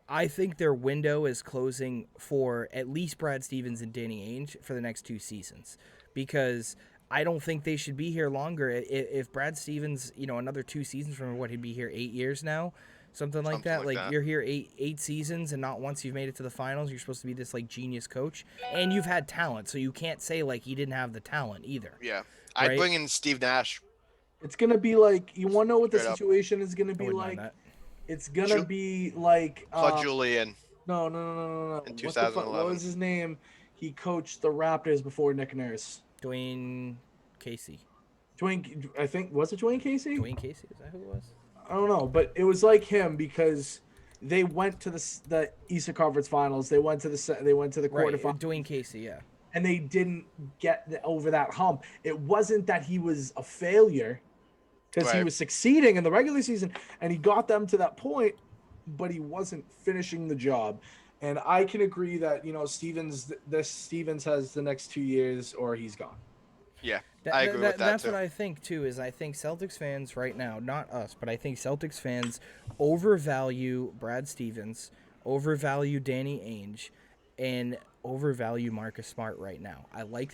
I think their window is closing for at least Brad Stevens and Danny Ainge for the next 2 seasons, because I don't think they should be here longer. If Brad Stevens, another 2 seasons from he'd be here 8 years now, something like that. Like you're here eight seasons and not once you've made it to the finals. You're supposed to be this like genius coach, and you've had talent, so you can't say like he didn't have the talent either. Yeah, right? I'd bring in Steve Nash. It's gonna be like, you want to know what the situation is gonna be like? It's gonna be like Claude Julian. No. In 2011. What was his name? He coached the Raptors before Nick Nurse. Dwayne Casey. I think, was it Dwayne Casey? Dwayne Casey, is that who it was? I don't know, but it was like him because they went to the Eastern Conference Finals. They went to the quarterfinals. Dwayne Casey, yeah. And they didn't get over that hump. It wasn't that he was a failure, because he was succeeding in the regular season and he got them to that point, but he wasn't finishing the job. And I can agree that, Stevens has the next 2 years or he's gone. Yeah, I agree with that That's too. what I think too, is I think Celtics fans right now, not us, but I think Celtics fans overvalue Brad Stevens, overvalue Danny Ainge, and overvalue Marcus Smart right now.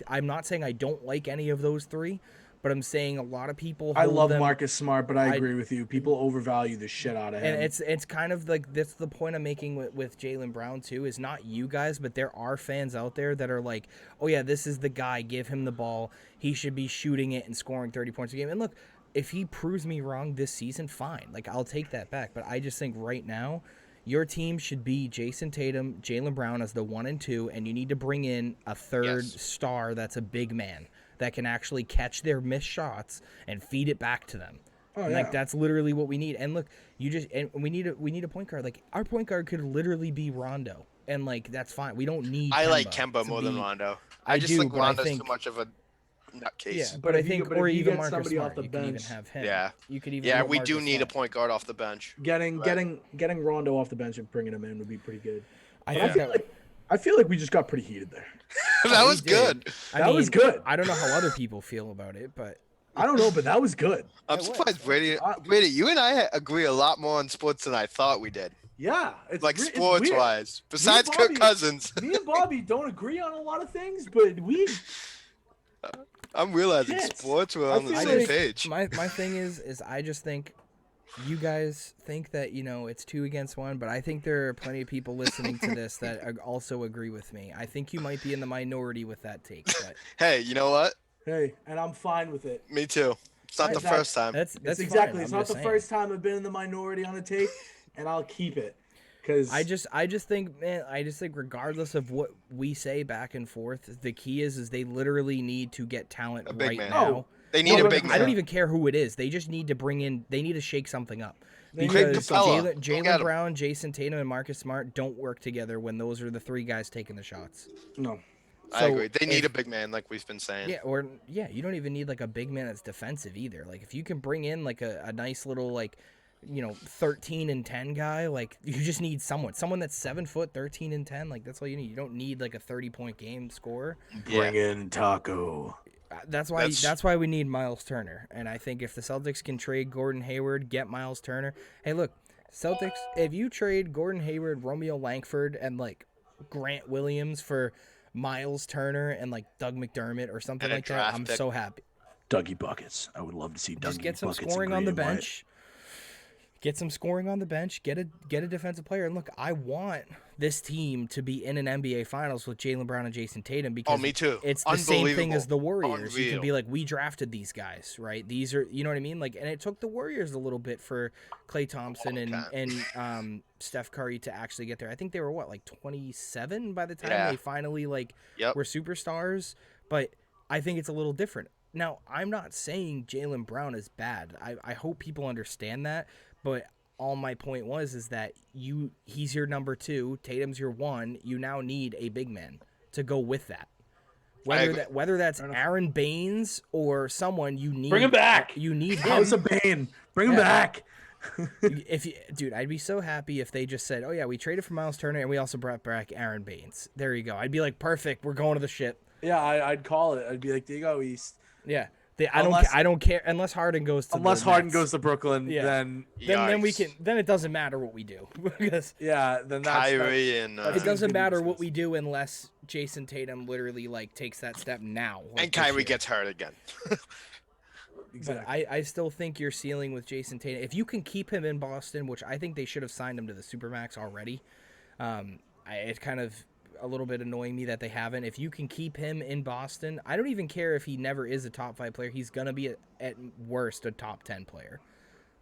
I'm not saying I don't like any of those 3, but I'm saying a lot of people I love Marcus Smart, but I agree with you. People overvalue the shit out of him. And it's kind of like, that's the point I'm making with Jaylen Brown too, is not you guys, but there are fans out there that are like, oh yeah, this is the guy, give him the ball. He should be shooting it and scoring 30 points a game. And look, if he proves me wrong this season, fine. Like, I'll take that back. But I just think right now, your team should be Jayson Tatum, Jaylen Brown as the 1 and 2, and you need to bring in a third star that's a big man that can actually catch their missed shots and feed it back to them. Like, that's literally what we need. And look, we need a point guard. Like, our point guard could literally be Rondo, and like, that's fine. We don't need. I like Kemba more than Rondo. I just think Rondo's too much of a nutcase. Yeah, but I think, or even Marcus Smart, off the you bench, can even have him. Yeah, you could even. Yeah, we do need a point guard off the bench. Getting Rondo off the bench and bringing him in would be pretty good. I feel like we just got pretty heated there. That was good. That was good. I don't know how other people feel about it, but I don't know, but that was good. I'm surprised, Brady. Brady, you and I agree a lot more on sports than I thought we did. Yeah, it's like it's sports weird. wise. Besides Kirk Cousins. Me and Bobby don't agree on a lot of things, but I'm realizing Shit. sports we're I on the feel same like page. My thing is I just think you guys think that, it's 2 against 1, but I think there are plenty of people listening to this that also agree with me. I think you might be in the minority with that take, but Hey, you know what? hey, and I'm fine with it. Me too. It's not the first time. That's It's fine. exactly. I'm It's not just the saying. first time I've been in the minority on a take, and I'll keep it. Cause I just think, man, regardless of what we say back and forth, the key is they literally need to get talent A big right man. now. Oh, They need a big man. I don't even care who it is. They just need to they need to shake something up. They Craig Because Capella. Jaylen Brown, Jayson Tatum, and Marcus Smart don't work together when those are the 3 guys taking the shots. no. I agree. They need a big man, like we've been saying. Yeah, you don't even need like a big man that's defensive either. Like if you can bring in like a nice little 13 and 10 guy, like you just need someone that's 7 foot, 13 and 10. Like that's all you need. You don't need like a 30-point game scorer. Bring in Taco. That's why we need Miles Turner. And I think if the Celtics can trade Gordon Hayward, get Miles Turner. Hey, look, Celtics, if you trade Gordon Hayward, Romeo Langford, and like Grant Williams for Miles Turner and like Doug McDermott or something like that, I'm so happy. Dougie Buckets. I would love to see Dougie Just get some Buckets scoring in on the green and white. bench. Get some scoring on the bench. Get a defensive player. And look, I want this team to be in an NBA Finals with Jaylen Brown and Jayson Tatum because me too. It's the same thing as the Warriors. Unreal. You can be like, we drafted these guys, right? These are, you know what I mean? Like, and it took the Warriors a little bit for Klay Thompson and Steph Curry to actually get there. I think they were 27 by the time they finally were superstars. But I think it's a little different. Now, I'm not saying Jaylen Brown is bad. I hope people understand that. But all my point is that he's your number 2, Tatum's your 1. You now need a big man to go with that. Whether that's Aaron Baines or someone you need. Bring him back. You need him. House of Bane. Bring him back. Dude, I'd be so happy if they just said, "Oh yeah, we traded for Miles Turner and we also brought back Aaron Baines." There you go. I'd be like, "Perfect. We're going to the ship." Yeah, I'd call it. I'd be like, "There you go, East." Yeah. I don't care unless Harden goes to goes to Brooklyn, then it doesn't matter what we do because then that's Kyrie and it doesn't matter what we do unless Jayson Tatum literally takes that step now. And Kyrie gets hurt again. Exactly. But I still think you're ceiling with Jayson Tatum. If you can keep him in Boston, which I think they should have signed him to the Supermax already, it's kind of a little bit annoying me that they haven't. If you can keep him in Boston, I don't even care if he never is a top 5 player. He's gonna be at worst a top 10 player.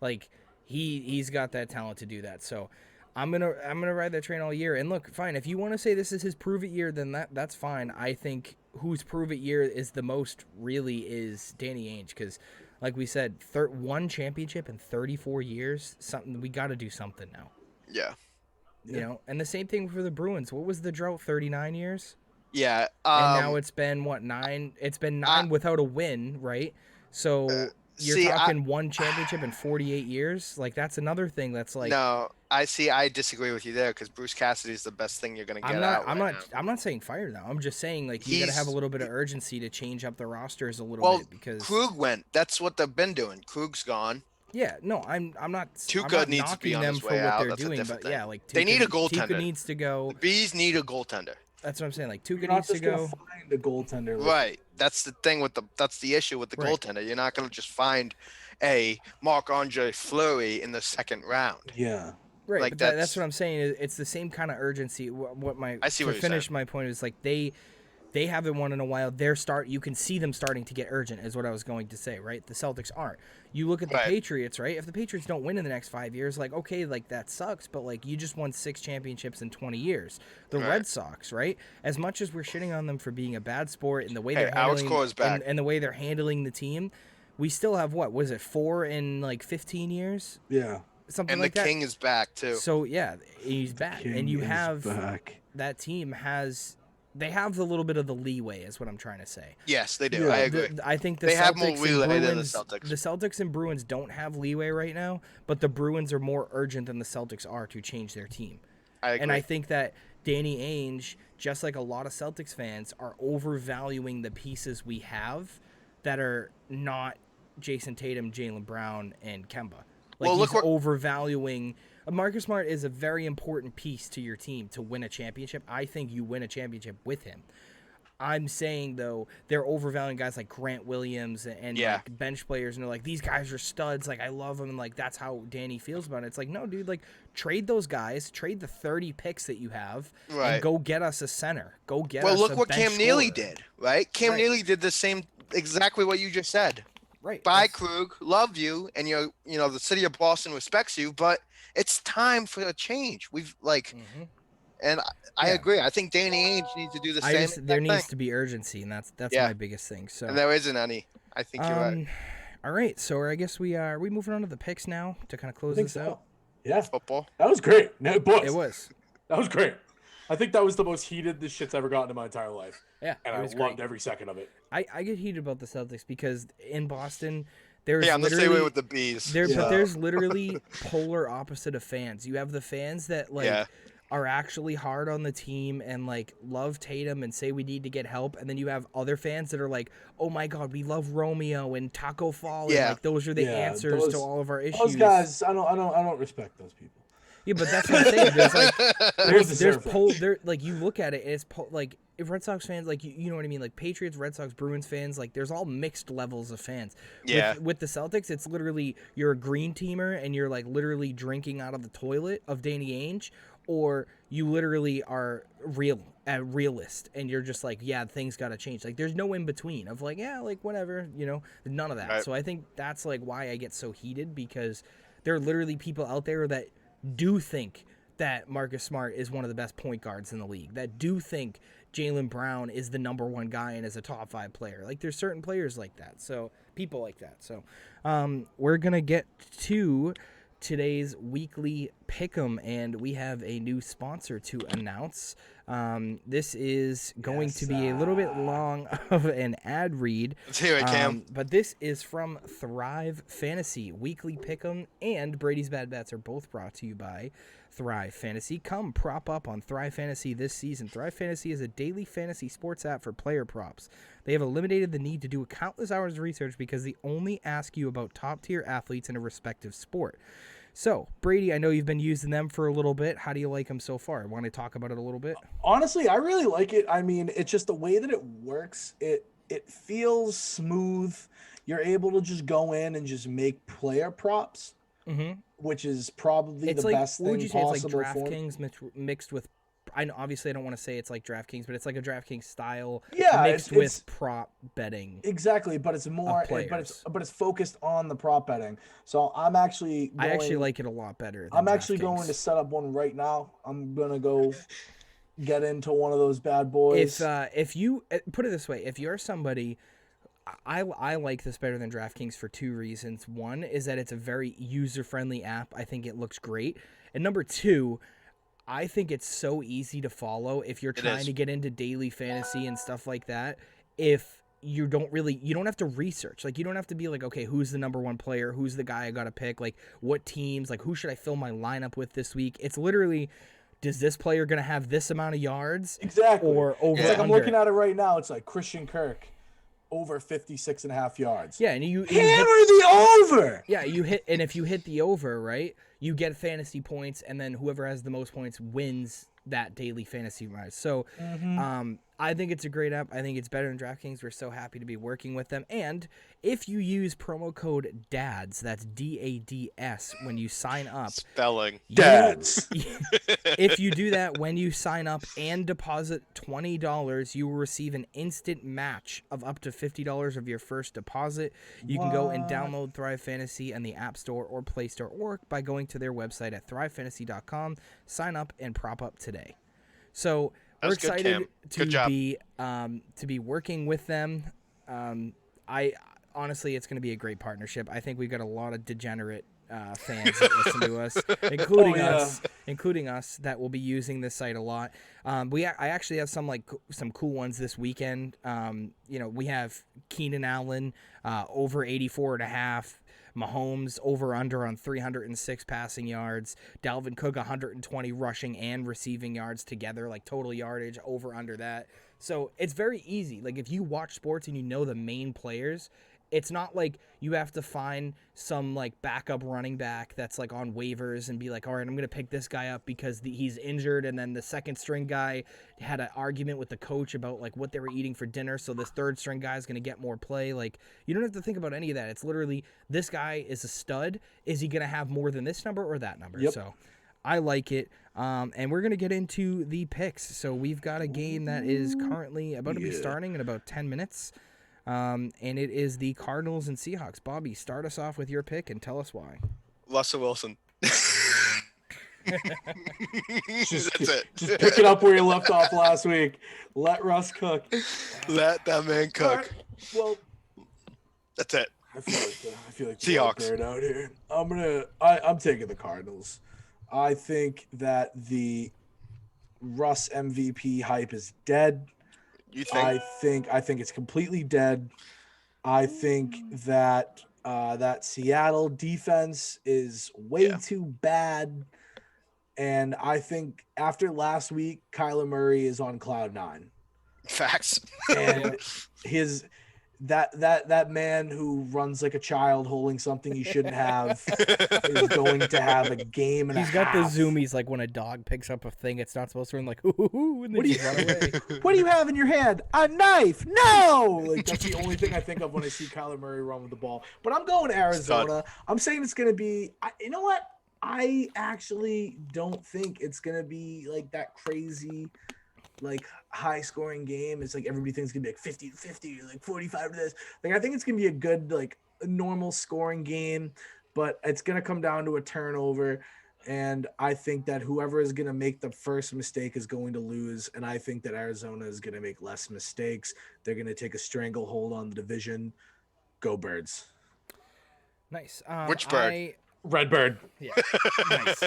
Like he's got that talent to do that. So I'm gonna ride that train all year. And look, fine. If you want to say this is his prove it year, then that's fine. I think whose prove it year is the most really is Danny Ainge because, like we said, 1 championship in 34 years. Something we got to do something now. Yeah. And the same thing for the Bruins. What was the drought? 39 years? Yeah. And now it's been, 9? It's been 9 without a win, right? So you're talking 1 championship in 48 years? Like, that's another thing that's like... No, I disagree with you there because Bruce Cassidy is the best thing you're going to get I'm not saying fire now. I'm just saying, like, you got to have a little bit of urgency to change up the rosters a little bit because... Krug went. That's what they've been doing. Krug's gone. Yeah, no, I'm not. Tuca needs to be on his way out. That's a different thing. Yeah, like they need a goaltender. Tuca needs to go. The Bees need a goaltender. That's what I'm saying. Like Tuca needs to go. Find a goaltender. Right. That's the thing that's the issue with the goaltender. You're not going to just find a Marc-Andre Fleury in the 2nd round. Yeah. Right. Like that's what I'm saying. It's the same kind of urgency. To finish my point is like they haven't won in a while. You can see them starting to get urgent, is what I was going to say, right? The Celtics aren't. You look at the Patriots, right? If the Patriots don't win in the next 5 years, like, okay, like that sucks, but like you just won 6 championships in 20 years. The Red Sox, right? As much as we're shitting on them for being a bad sport and the way they're handling and the way they're handling the team, we still have 4 in like 15 years? Yeah. Something and like that. And the King is back too. So yeah, he's back. And you have that team they have a little bit of the leeway, is what I'm trying to say. Yes, they do. Yeah. I agree. I think they have more leeway than the Celtics. The Celtics and Bruins don't have leeway right now, but the Bruins are more urgent than the Celtics are to change their team. I agree. And I think that Danny Ainge, just like a lot of Celtics fans, are overvaluing the pieces we have that are not Jayson Tatum, Jaylen Brown, and Kemba. Like, Well, he's look overvaluing. Marcus Smart is a very important piece to your team to win a championship. I think you win a championship with him. I'm saying, though, they're overvaluing guys like Grant Williams and like bench players, and they're like, these guys are studs. Like, I love them, and like that's how Danny feels about it. It's like, no, dude, like trade those guys, trade the 30 picks that you have, and go get us a center. Go get us. Well, look a what bench Cam Neely scorer. did, right? Cam Neely did the same, exactly what you just said. Right. Bye, Krug. Love you, and you know the city of Boston respects you, but it's time for a change. We've like. And I agree. I think Danny Ainge needs to do the same. There needs to be urgency, and that's my biggest thing. So and there isn't any. I think you're right. All right, so I guess are we moving on to the picks now to kind of close this out? Yeah, football. That was great. No, boys, it was. That was great. I think that was the most heated this shit's ever gotten in my entire life. Yeah, and I loved every second of it. I get heated about the Celtics because in Boston. There's I'm the same way with the bees. But there's literally polar opposite of fans. You have the fans that like are actually hard on the team and like love Tatum and say we need to get help, and then you have other fans that are like, oh my god, we love Romeo and Taco Fall. And, like those are the answers to all of our issues. Those guys, I don't respect those people. Yeah, but that's what I'm saying. There's like like you look at it, and it's like if Red Sox fans, like you know what I mean, like Patriots, Red Sox, Bruins fans, like there's all mixed levels of fans. Yeah. With the Celtics, it's literally you're a green teamer and you're like literally drinking out of the toilet of Danny Ainge, or you literally are a realist and you're just like, yeah, things got to change. Like there's no in between of like, yeah, like whatever, you know, none of that. Right. So I think that's like why I get so heated, because there are literally people out there that do think that Marcus Smart is one of the best point guards in the league, that do think Jaylen Brown is the number one guy and is a top 5 player. Like there's certain players like that. So people like that. So we're going to get to today's weekly pick'em, and we have a new sponsor to announce. This is going to be a little bit long of an ad read. Let's hear it, Cam. But this is from Thrive Fantasy. Weekly pick'em and Brady's Bad Bets are both brought to you by Thrive Fantasy. Come prop up on Thrive Fantasy this season. Thrive Fantasy is a daily fantasy sports app for player props. They have eliminated the need to do countless hours of research because they only ask you about top-tier athletes in a respective sport. So, Brady, I know you've been using them for a little bit. How do you like them so far? Want to talk about it a little bit? Honestly, I really like it. I mean, it's just the way that it works. It feels smooth. You're able to just go in and just make player props, which is probably the best thing possible. Would you say it's like DraftKings mixed with? I know, obviously, I don't want to say it's like DraftKings, but it's like a DraftKings style mixed with prop betting. Exactly, but it's more, but it's focused on the prop betting. So I'm actually, I actually like it a lot better. I'm actually going to set up one right now. I'm gonna go get into one of those bad boys. If you put it this way, if you're somebody. I like this better than DraftKings for 2 reasons. One is that it's a very user-friendly app. I think it looks great. And number 2, I think it's so easy to follow if you're trying to get into daily fantasy and stuff like that. If you don't have to research. Like, you don't have to be like, okay, who's the number 1 player? Who's the guy I got to pick? Like, what teams? Like, who should I fill my lineup with this week? It's literally, does this player going to have this amount of yards? Exactly. Or over it's like I'm looking at it right now. It's like Christian Kirk. Over 56.5 yards. Yeah, and you hammer the over. Yeah, and if you hit the over, right, you get fantasy points, and then whoever has the most points wins that daily fantasy rise. So, I think it's a great app. I think it's better than DraftKings. We're so happy to be working with them. And if you use promo code DADS, that's DADS, when you sign up. Spelling. DADS. If you do that when you sign up and deposit $20, you will receive an instant match of up to $50 of your first deposit. You can go and download Thrive Fantasy in the App Store or Play Store or by going to their website at thrivefantasy.com. Sign up and prop up today. So we're excited to be working with them. I honestly, it's going to be a great partnership. I think we've got a lot of degenerate fans that listen to us, including us, that will be using this site a lot. I actually have some cool ones this weekend. We have Keenan Allen over 84.5. Mahomes over under on 306 passing yards. Dalvin Cook 120 rushing and receiving yards together, like total yardage over under that. So it's very easy. Like if you watch sports and you know the main players, it's not like you have to find some like backup running back that's like on waivers and be like, all right, I'm going to pick this guy up because he's injured. And then the second string guy had an argument with the coach about like what they were eating for dinner. So this third string guy is going to get more play. Like, you don't have to think about any of that. It's literally, this guy is a stud. Is he going to have more than this number or that number? Yep. So I like it. And we're going to get into the picks. So we've got a game that is currently about to be starting in about 10 minutes. And it is the Cardinals and Seahawks. Bobby, start us off with your pick and tell us why. Russell Wilson. That's it. Just pick it up where you left off last week. Let Russ cook. Let that man cook. Right. Well, that's it. I feel like Seahawks bird out here. I'm taking the Cardinals. I think that the Russ MVP hype is dead. You think? I think it's completely dead. I think that that Seattle defense is way too bad. And I think after last week, Kyler Murray is on cloud 9. Facts. And that man who runs like a child holding something he shouldn't have is going to have a game and He's got the zoomies like when a dog picks up a thing it's not supposed to run, like, ooh, and then just run away. What do you have in your hand? A knife. No! Like, that's the only thing I think of when I see Kyler Murray run with the ball. But I'm going Arizona. I'm saying it's going to be you know what? I actually don't think it's going to be like that crazy like high scoring game. It's like everybody thinks it's gonna be like 50-50, like 45 to this. Like I think it's gonna be a good, like a normal scoring game, but it's gonna come down to a turnover. And I think that whoever is gonna make the first mistake is going to lose. And I think that Arizona is gonna make less mistakes. They're gonna take a stranglehold on the division. Go Birds. Nice. Which bird? Redbird. Yeah. Nice.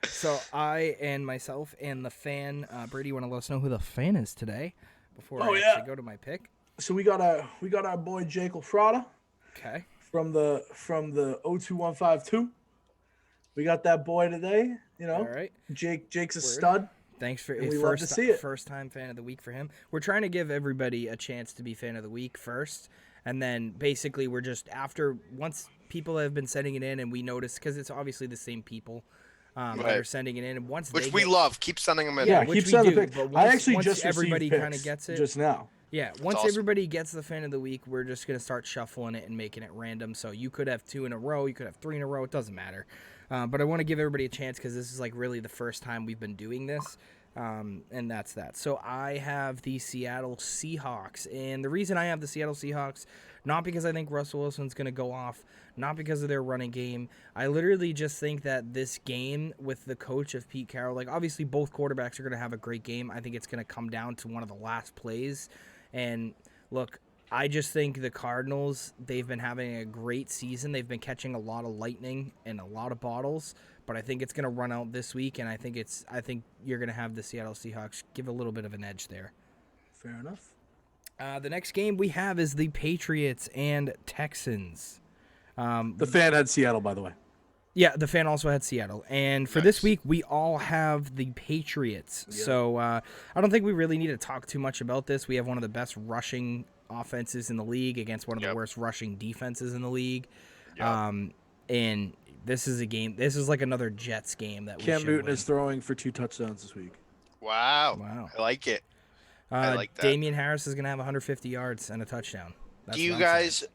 So I and myself and the fan, Brady, want to let us know who the fan is today before I actually go to my pick. So we got our boy Jake Lafrada. Okay. From the 02152. We got that boy today. You know. All right. Jake's a stud. Thanks for his first time fan of the week for him. We're trying to give everybody a chance to be fan of the week first. And then basically we're just once people have been sending it in and we notice, because it's obviously the same people that are sending it in. And which we love. Keep sending them in. Yeah, keep sending the pick. I actually just everybody kind of gets it just now. Yeah, once everybody gets the fan of the week, we're just going to start shuffling it and making it random. So you could have 2 in a row. You could have 3 in a row. It doesn't matter. But I want to give everybody a chance because this is like really the first time we've been doing this. And that's that. So I have the Seattle Seahawks. And the reason I have the Seattle Seahawks, not because I think Russell Wilson's going to go off, not because of their running game. I literally just think that this game with the coach of Pete Carroll, like obviously both quarterbacks are going to have a great game. I think it's going to come down to one of the last plays. And look, I just think the Cardinals, they've been having a great season. They've been catching a lot of lightning and a lot of bottles. But I think it's going to run out this week, and I think you're going to have the Seattle Seahawks give a little bit of an edge there. Fair enough. The next game we have is the Patriots and Texans. The fan had Seattle, by the way. Yeah, the fan also had Seattle. And for this week, we all have the Patriots. Yeah. So I don't think we really need to talk too much about this. We have one of the best rushing offenses in the league against one of the worst rushing defenses in the league. And this is a game. This is like another Jets game that Cam Newton is throwing for 2 touchdowns this week. Wow. I like it. I like that. Damian Harris is going to have 150 yards and a touchdown. Do you guys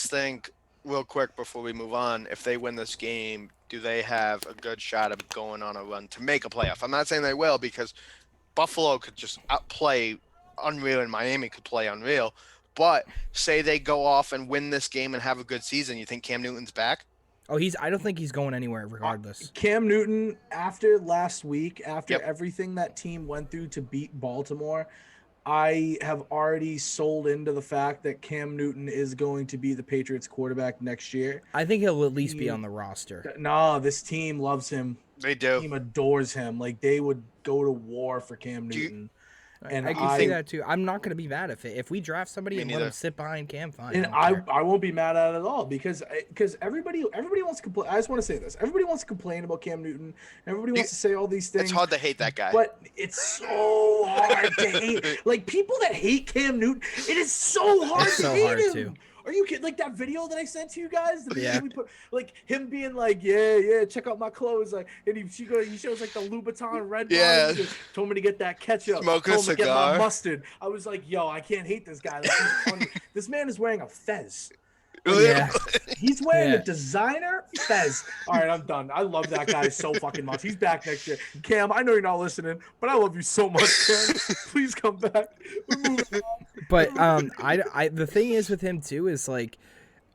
think, real quick before we move on, if they win this game, do they have a good shot of going on a run to make a playoff? I'm not saying they will because Buffalo could just outplay unreal and Miami could play unreal. But say they go off and win this game and have a good season, you think Cam Newton's back? Oh, I don't think he's going anywhere regardless. Cam Newton, after last week, after everything that team went through to beat Baltimore, I have already sold into the fact that Cam Newton is going to be the Patriots quarterback next year. I think he'll at least be on the roster. No, this team loves him. They do. This team adores him. Like, they would go to war for Cam Newton. And I can see that too. I'm not going to be mad if we draft somebody and let him sit behind Cam. Fine. And I won't be mad at it at all because everybody wants to complain. I just want to say this: everybody wants to complain about Cam Newton. Everybody wants to say all these things. It's hard to hate that guy, but it's so hard to hate. Like people that hate Cam Newton, it is so hard to hate him. Are you kidding? Like that video that I sent to you guys? The video Yeah. we put, like him being like, yeah, check out my clothes. Like, and he shows like the Louboutin red Yeah. bottoms. He goes, told me to get that ketchup. Smoking a told me to get my cigar. mustard. I was like, yo, I can't hate this guy. Like, this man is wearing a fez. Yeah. He's wearing Yeah. a designer fez. All right, I'm done. I love that guy so fucking much. He's back next year. Cam, I know you're not listening, but I love you so much, Cam. Please come back. We're moving on. But I the thing is with him too is like,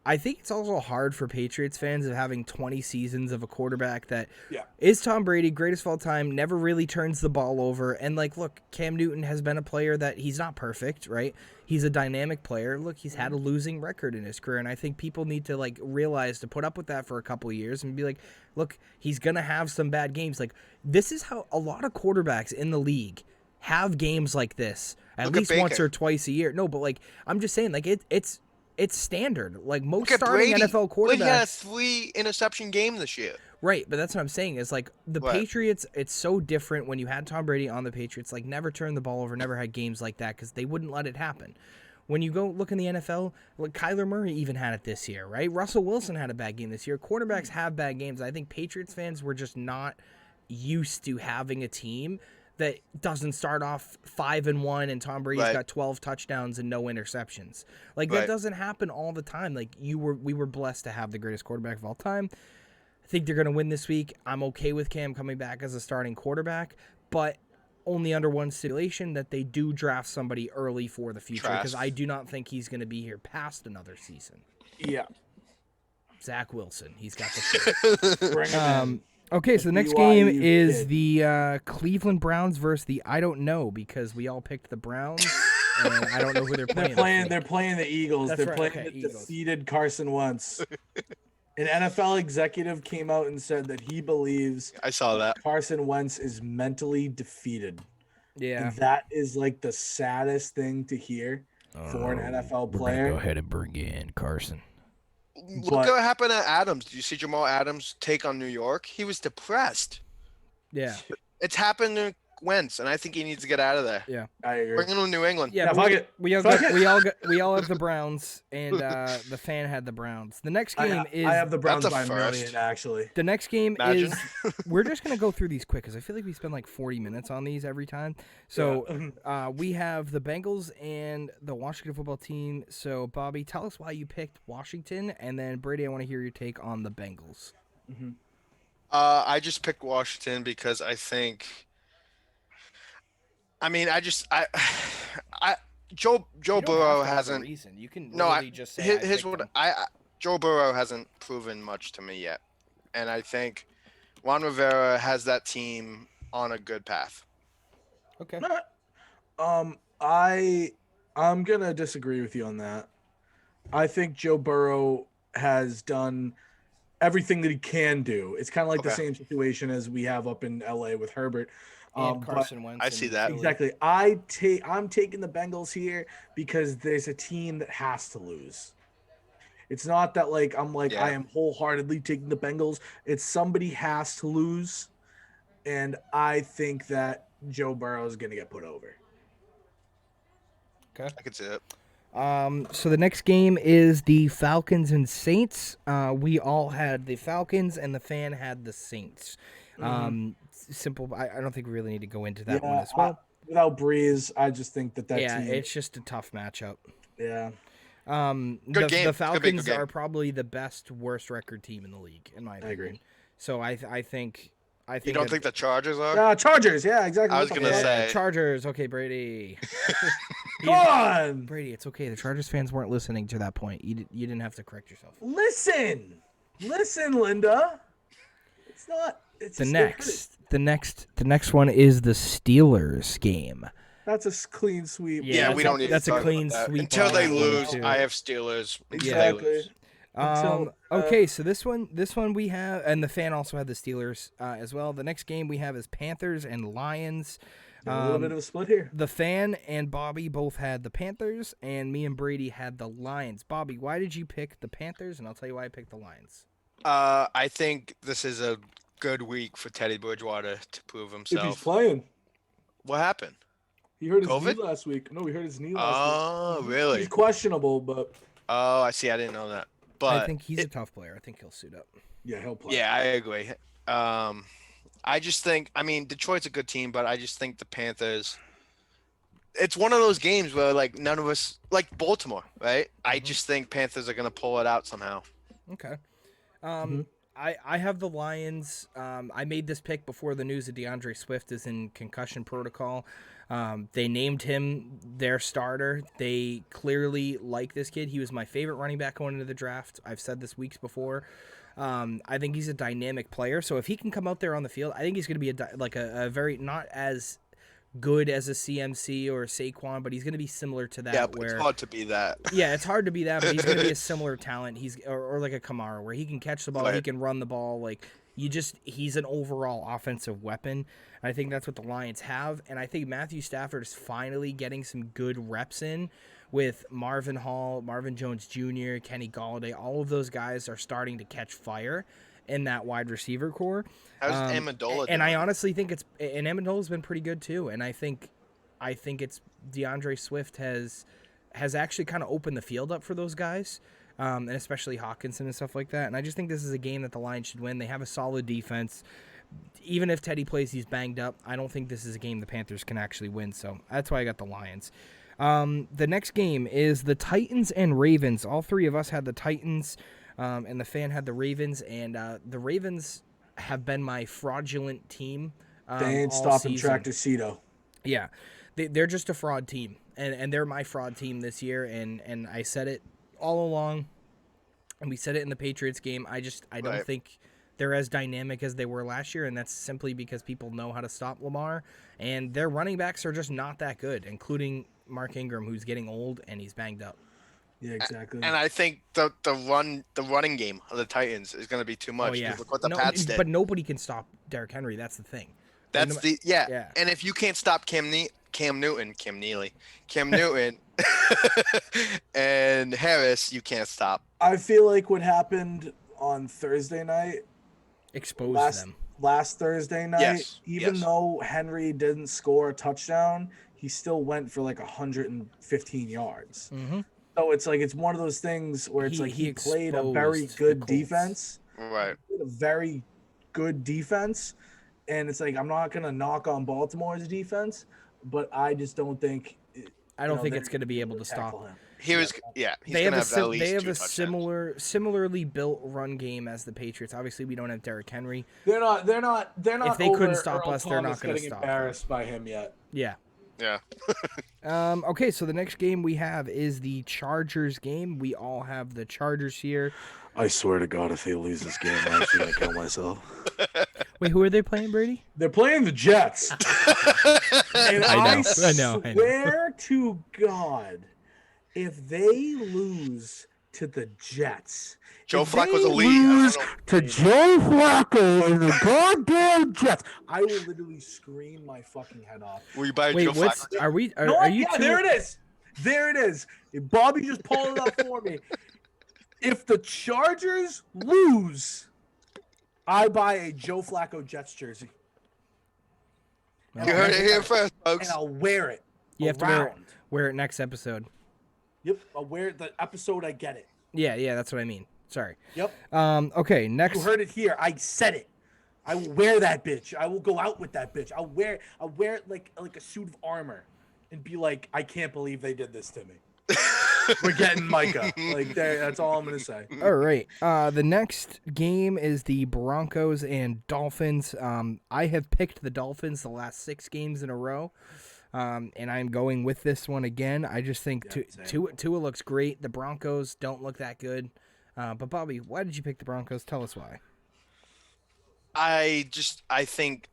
I think it's also hard for Patriots fans of having 20 seasons of a quarterback that is Tom Brady, greatest of all time, never really turns the ball over. And like, look, Cam Newton has been a player that he's not perfect, right? He's a dynamic player. Look, he's had a losing record in his career. And I think people need to like realize to put up with that for a couple of years and be like, look, he's going to have some bad games. Like, this is how a lot of quarterbacks in the league have games like this at least once or twice a year. No, but like, I'm just saying, like, it's standard. Like most starting Brady. NFL quarterbacks. Brady had a 3 interception game this year. Right, but that's what I'm saying is like the Patriots, it's so different when you had Tom Brady on the Patriots, like never turned the ball over, never had games like that because they wouldn't let it happen. When you go look in the NFL, like Kyler Murray even had it this year, right? Russell Wilson had a bad game this year. Quarterbacks have bad games. I think Patriots fans were just not used to having a team that doesn't start off 5-1 and Tom Brady's got 12 touchdowns and no interceptions. Like that doesn't happen all the time. Like we were blessed to have the greatest quarterback of all time. I think they're going to win this week. I'm okay with Cam coming back as a starting quarterback, but only under one stipulation that they do draft somebody early for the future because I do not think he's going to be here past another season. Yeah. Zach Wilson. He's got the Bring him in. Okay, so the next game is the Cleveland Browns versus the I don't know because we all picked the Browns and I don't know who they're playing. They're playing the Eagles. That's they're playing the defeated Carson Wentz. An NFL executive came out and said that he believes I saw that Carson Wentz is mentally defeated. Yeah. And that is like the saddest thing to hear for an NFL player. Go ahead and bring in Carson. Look at what happened to Adams. Did you see Jamal Adams' take on New York? He was depressed. Yeah. It's happened to Wentz, and I think he needs to get out of there. Yeah. I agree. Bring him to New England. Yeah, fuck it. We all have the Browns, and the fan had the Browns. The next game I have the Browns by a million, actually. The next game is we're just gonna go through these quick because I feel like we spend like 40 minutes on these every time. So we have the Bengals and the Washington football team. So Bobby, tell us why you picked Washington, and then Brady, I want to hear your take on the Bengals. Mm-hmm. I just picked Washington because I think. I mean, Joe Burrow hasn't. You can just say here's what Joe Burrow hasn't proven much to me yet, and I think Ron Rivera has that team on a good path. Okay. I'm gonna disagree with you on that. I think Joe Burrow has done everything that he can do. It's kind of like the same situation as we have up in LA with Herbert. Carson Wentz. I see that. Exactly. I'm taking the Bengals here because there's a team that has to lose. It's not that I am wholeheartedly taking the Bengals. It's somebody has to lose, and I think that Joe Burrow is going to get put over. Okay. I can see it. So the next game is the Falcons and Saints. We all had the Falcons, and the fan had the Saints. Simple. I don't think we really need to go into that one as well. Without Breeze, I just think that team. It's just a tough matchup. Yeah. Good game. The Falcons are probably the best worst record team in the league, in my opinion. I agree. So I think. You don't think the Chargers are? Chargers. Yeah, exactly. I was gonna say Chargers. Okay, Brady. Come on, Brady. It's okay. The Chargers fans weren't listening to that point. You didn't have to correct yourself. Listen, Linda. It's not. It's the next one is the Steelers game. That's a clean sweep. Yeah, we don't need. That's to talk a clean about that. sweep. Until they lose. I have Steelers. Exactly. Okay, so this one we have, and the fan also had the Steelers as well. The next game we have is Panthers and Lions. A little bit of a split here. The fan and Bobby both had the Panthers, and me and Brady had the Lions. Bobby, why did you pick the Panthers? And I'll tell you why I picked the Lions. I think this is a good week for Teddy Bridgewater to prove himself. If he's playing. What happened? He hurt his COVID? knee last week. No, he hurt his knee last week. Oh, really? He's questionable, but Oh, I see. I didn't know that. But I think he's a tough player. I think he'll suit up. Yeah, he'll play. yeah, I agree. I just think, I mean, Detroit's a good team, but I just think the Panthers. It's one of those games where like none of us like Baltimore, right? I just think Panthers are gonna pull it out somehow. Okay. I have the Lions. I made this pick before the news of DeAndre Swift is in concussion protocol. They named him their starter. They clearly like this kid. He was my favorite running back going into the draft. I've said this weeks before. I think he's a dynamic player. So if he can come out there on the field, I think he's going to be a very not as good as a CMC or a Saquon, but he's going to be similar to that. Yeah, but it's hard to be that. Yeah, it's hard to be that, but he's going to be a similar talent. He's or like a Kamara, where he can catch the ball, Right. he can run the ball. Like he's an overall offensive weapon. I think that's what the Lions have, and I think Matthew Stafford is finally getting some good reps in with Marvin Hall, Marvin Jones Jr., Kenny Golladay. All of those guys are starting to catch fire in that wide receiver core. How's Amendola And doing? I honestly think and Amendola's been pretty good too. And I think it's DeAndre Swift has actually kind of opened the field up for those guys, and especially Hawkinson and stuff like that. And I just think this is a game that the Lions should win. They have a solid defense. Even if Teddy plays, he's banged up. I don't think this is a game the Panthers can actually win. So that's why I got the Lions. The next game is the Titans and Ravens. All three of us had the Titans, and the fan had the Ravens. And the Ravens have been my fraudulent team. They ain't all stopping season. Tractor Cito. Yeah, they're just a fraud team, and they're my fraud team this year. And I said it all along, and we said it in the Patriots game. I don't Right. think they're as dynamic as they were last year, and that's simply because people know how to stop Lamar, and their running backs are just not that good, including Mark Ingram, who's getting old and he's banged up. Yeah, exactly. And I think the running game of the Titans is going to be too much. Oh yeah, Look what the Pats did. but nobody can stop Derrick Henry. That's the thing. That's Yeah. yeah. And if you can't stop Cam Newton, and Harris, you can't stop. I feel like what happened on Thursday night, Expose them. last Thursday night, Yes, even yes. though Henry didn't score a touchdown, he still went for like 115 yards. Mm-hmm. So it's like it's one of those things where it's he played a very exposed good the Colts. defense. Right. A very good defense, and it's like I'm not gonna knock on Baltimore's defense, but I just don't think. I don't think it's going to be able to tackle stop. him. He's They have gonna have at least they have two a touchdowns. similarly built run game as the Patriots. Obviously, we don't have Derrick Henry. They're not. If they couldn't stop Earl us, they're not Thomas gonna getting stop embarrassed by him yet. Yeah. Yeah. Okay, so the next game we have is the Chargers game. We all have the Chargers here. I swear to God, if they lose this game, I'm actually gonna kill myself. Wait, who are they playing, Brady? They're playing the Jets, and I I know. swear to God, if they lose to the Jets, Joe if Flacco's they elite. I don't lose know. to Joe Flacco and the goddamn Jets, I will literally scream my fucking head off. Will you buy Wait, Joe what's Flacco? are we? Are, No, are you? yeah, two, there it is. There it is. Bobby just pulled it up for me. If the Chargers lose, I buy a Joe Flacco Jets jersey. You heard it here first, folks. And I'll wear it. You have to around. wear it next episode. Yep, I'll wear it the episode I get it. Yeah, that's what I mean. Sorry. Yep. Okay, next. You heard it here. I said it. I will wear that bitch. I will go out with that bitch. I'll wear it like a suit of armor and be like, I can't believe they did this to me. We're getting Micah. Like that's all I'm gonna say. All right. The next game is the Broncos and Dolphins. I have picked the Dolphins the last 6 games in a row, and I'm going with this one again. I just think Tua looks great. The Broncos don't look that good. But Bobby, why did you pick the Broncos? Tell us why. I think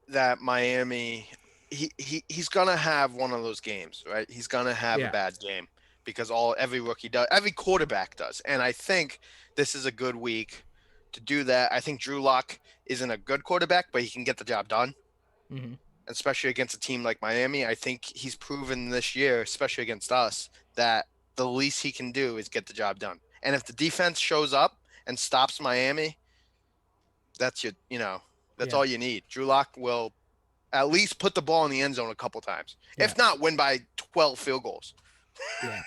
that Miami, he's gonna have one of those games, right? He's gonna have a bad game because every rookie does, every quarterback does, and I think this is a good week to do that. I think Drew Lock isn't a good quarterback, but he can get the job done, especially against a team like Miami. I think he's proven this year, especially against us, that the least he can do is get the job done. And if the defense shows up and stops Miami, that's all you need. Drew Lock will at least put the ball in the end zone a couple times. If not, win by 12 field goals. Yeah.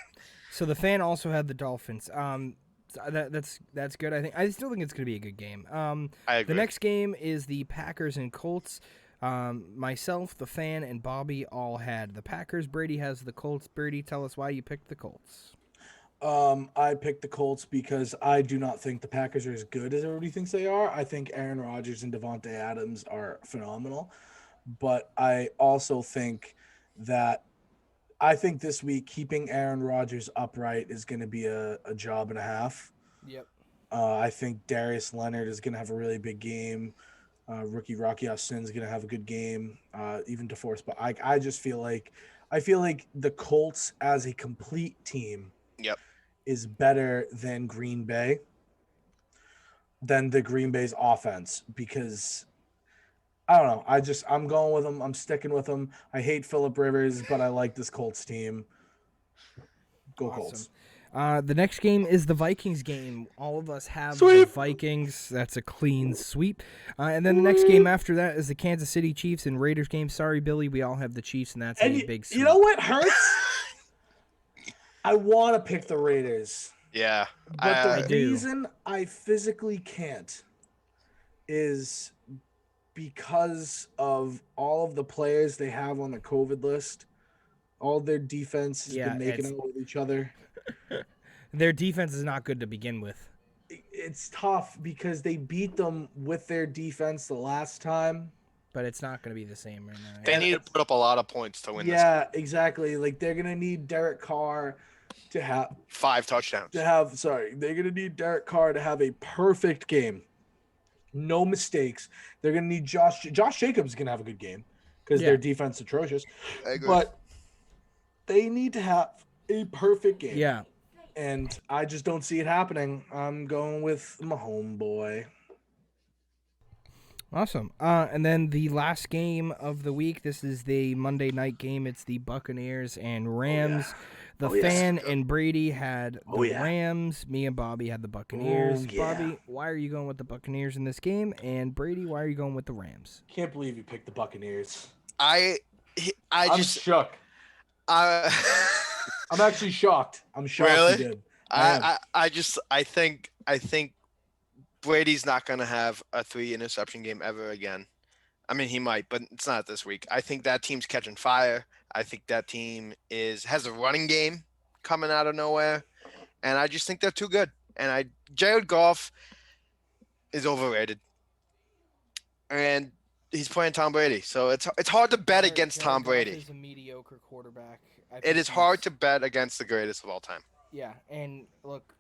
So the fan also had the Dolphins. That's good. I still think it's going to be a good game. I agree. The next game is the Packers and Colts. Myself, the fan, and Bobby all had the Packers. Brady has the Colts. Brady, tell us why you picked the Colts. I picked the Colts because I do not think the Packers are as good as everybody thinks they are. I think Aaron Rodgers and Devontae Adams are phenomenal, but I also think that this week keeping Aaron Rodgers upright is going to be a job and a half. Yep. I think Darius Leonard is going to have a really big game. Rookie Rocky Austin is going to have a good game. Even DeForest, but I just feel like the Colts as a complete team. Yep. Is better than Green Bay, than the Green Bay's offense, because I don't know. I'm going with them. I'm sticking with them. I hate Phillip Rivers, but I like this Colts team. Go Awesome. Colts. The next game is the Vikings game. All of us have the Vikings. That's a clean sweep. And then the next game after that is the Kansas City Chiefs and Raiders game. Sorry, Billy, we all have the Chiefs, and that's a big sweep. You know what hurts? I want to pick the Raiders. Yeah. But the reason I physically can't is because of all of the players they have on the COVID list. All their defense has been making out with each other. Their defense is not good to begin with. It's tough because they beat them with their defense the last time. But it's not going to be the same right now. They need to put up a lot of points to win this. Yeah, exactly. Like, they're going to need Derek Carr to have 5 touchdowns. They're going to need Derek Carr to have a perfect game. No mistakes. They're going to need Josh Jacobs is going to have a good game because their defense is atrocious. I agree. But they need to have a perfect game. Yeah. And I just don't see it happening. I'm going with my homeboy. Awesome. And then the last game of the week, this is the Monday night game. It's the Buccaneers and Rams. Oh, yeah. The fan and Brady had the Rams. Me and Bobby had the Buccaneers. Oh, yeah. Bobby, why are you going with the Buccaneers in this game? And Brady, why are you going with the Rams? Can't believe you picked the Buccaneers. I'm shook. I'm actually shocked. I'm shocked really? you did. I think Brady's not going to have a 3 interception game ever again. I mean, he might, but it's not this week. I think that team's catching fire. I think that team has a running game coming out of nowhere, and I just think they're too good. And Jared Goff is overrated, and he's playing Tom Brady, so it's hard to bet against Tom Brady. He's a mediocre quarterback. It is hard to bet against the greatest of all time. Yeah, and look,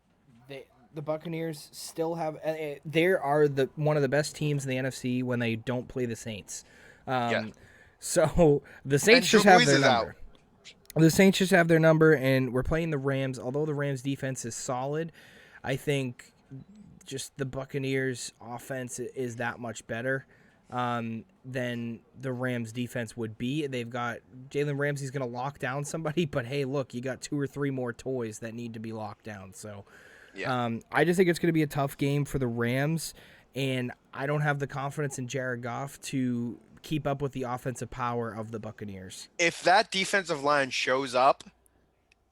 the Buccaneers still have. They are one of the best teams in the NFC when they don't play the Saints. So the Saints just have their number. The Saints just have their number, and we're playing the Rams. Although the Rams' defense is solid, I think just the Buccaneers' offense is that much better than the Rams' defense would be. They've got Jalen Ramsey's going to lock down somebody, but hey, look, you got 2 or 3 more toys that need to be locked down. So I just think it's going to be a tough game for the Rams, and I don't have the confidence in Jared Goff to keep up with the offensive power of the Buccaneers. If that defensive line shows up,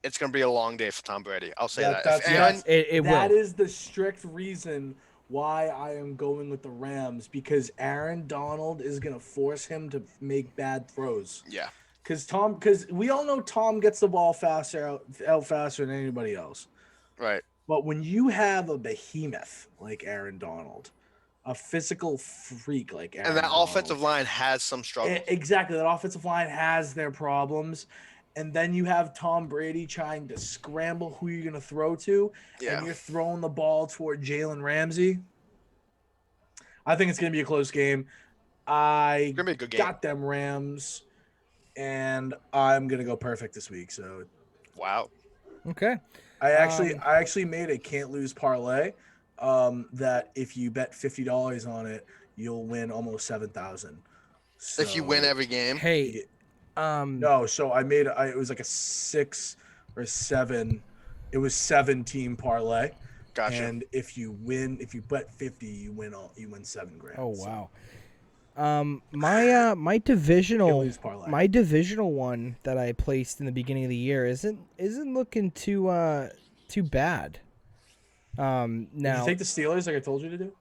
it's going to be a long day for Tom Brady. I'll say that. That is the strict reason why I am going with the Rams, because Aaron Donald is going to force him to make bad throws. Yeah. Because we all know Tom gets the ball out faster than anybody else. Right. But when you have a behemoth like Aaron Donald, a physical freak like Aaron Donald, offensive line has some struggles. Exactly. That offensive line has their problems. And then you have Tom Brady trying to scramble who you're going to throw to, and you're throwing the ball toward Jalen Ramsey. I think it's going to be a close game. It's going to be a good game. Got them Rams, and I'm going to go perfect this week. So, wow. Okay. I actually made a can't lose parlay that if you bet $50 on it, you'll win almost $7,000. So, if you win every game. Hey. No, so I made it was like a 6 or 7. It was 7-team parlay. Gotcha. And if you bet 50, you win $7 grand. Oh wow. My divisional Achilles parlay. my divisional one that I placed in the beginning of the year isn't looking too bad. Did Now you take the Steelers like I told you to do?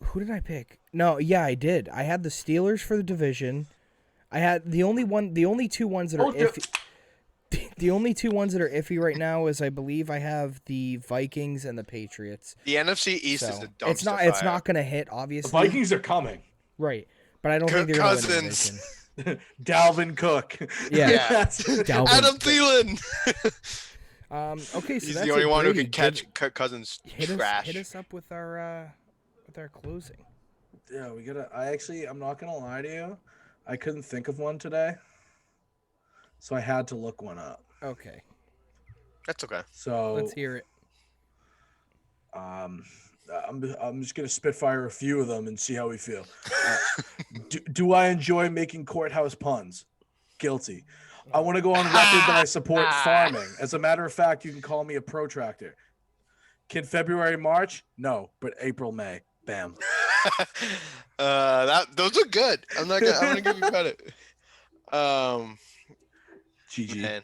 who did I pick? No, yeah, I did. I had the Steelers for the division. I had the only two ones that are iffy. The only two ones that are iffy right now is I believe I have the Vikings and the Patriots. The NFC East is So a dumpster it's not fire. going to hit The obviously. Vikings are coming. Right. But I don't think they're going to win the Cousins. division. Dalvin Cook. Yeah. Dalvin. Adam Thielen. Okay, so He's that's the only it, one who Brady. can catch Kirk Cousins Hit trash. us up with our closing. Yeah, we gotta. I'm not gonna lie to you. I couldn't think of one today, so I had to look one up. Okay. That's okay. So Let's hear it. I'm just gonna spitfire a few of them and see how we feel. Do I enjoy making courthouse puns? Guilty. I want to go on record that I support farming. As a matter of fact, you can call me a protractor. Can February, March? No, but April, May. Bam. Those are good. I'm gonna give you credit. GG. Man.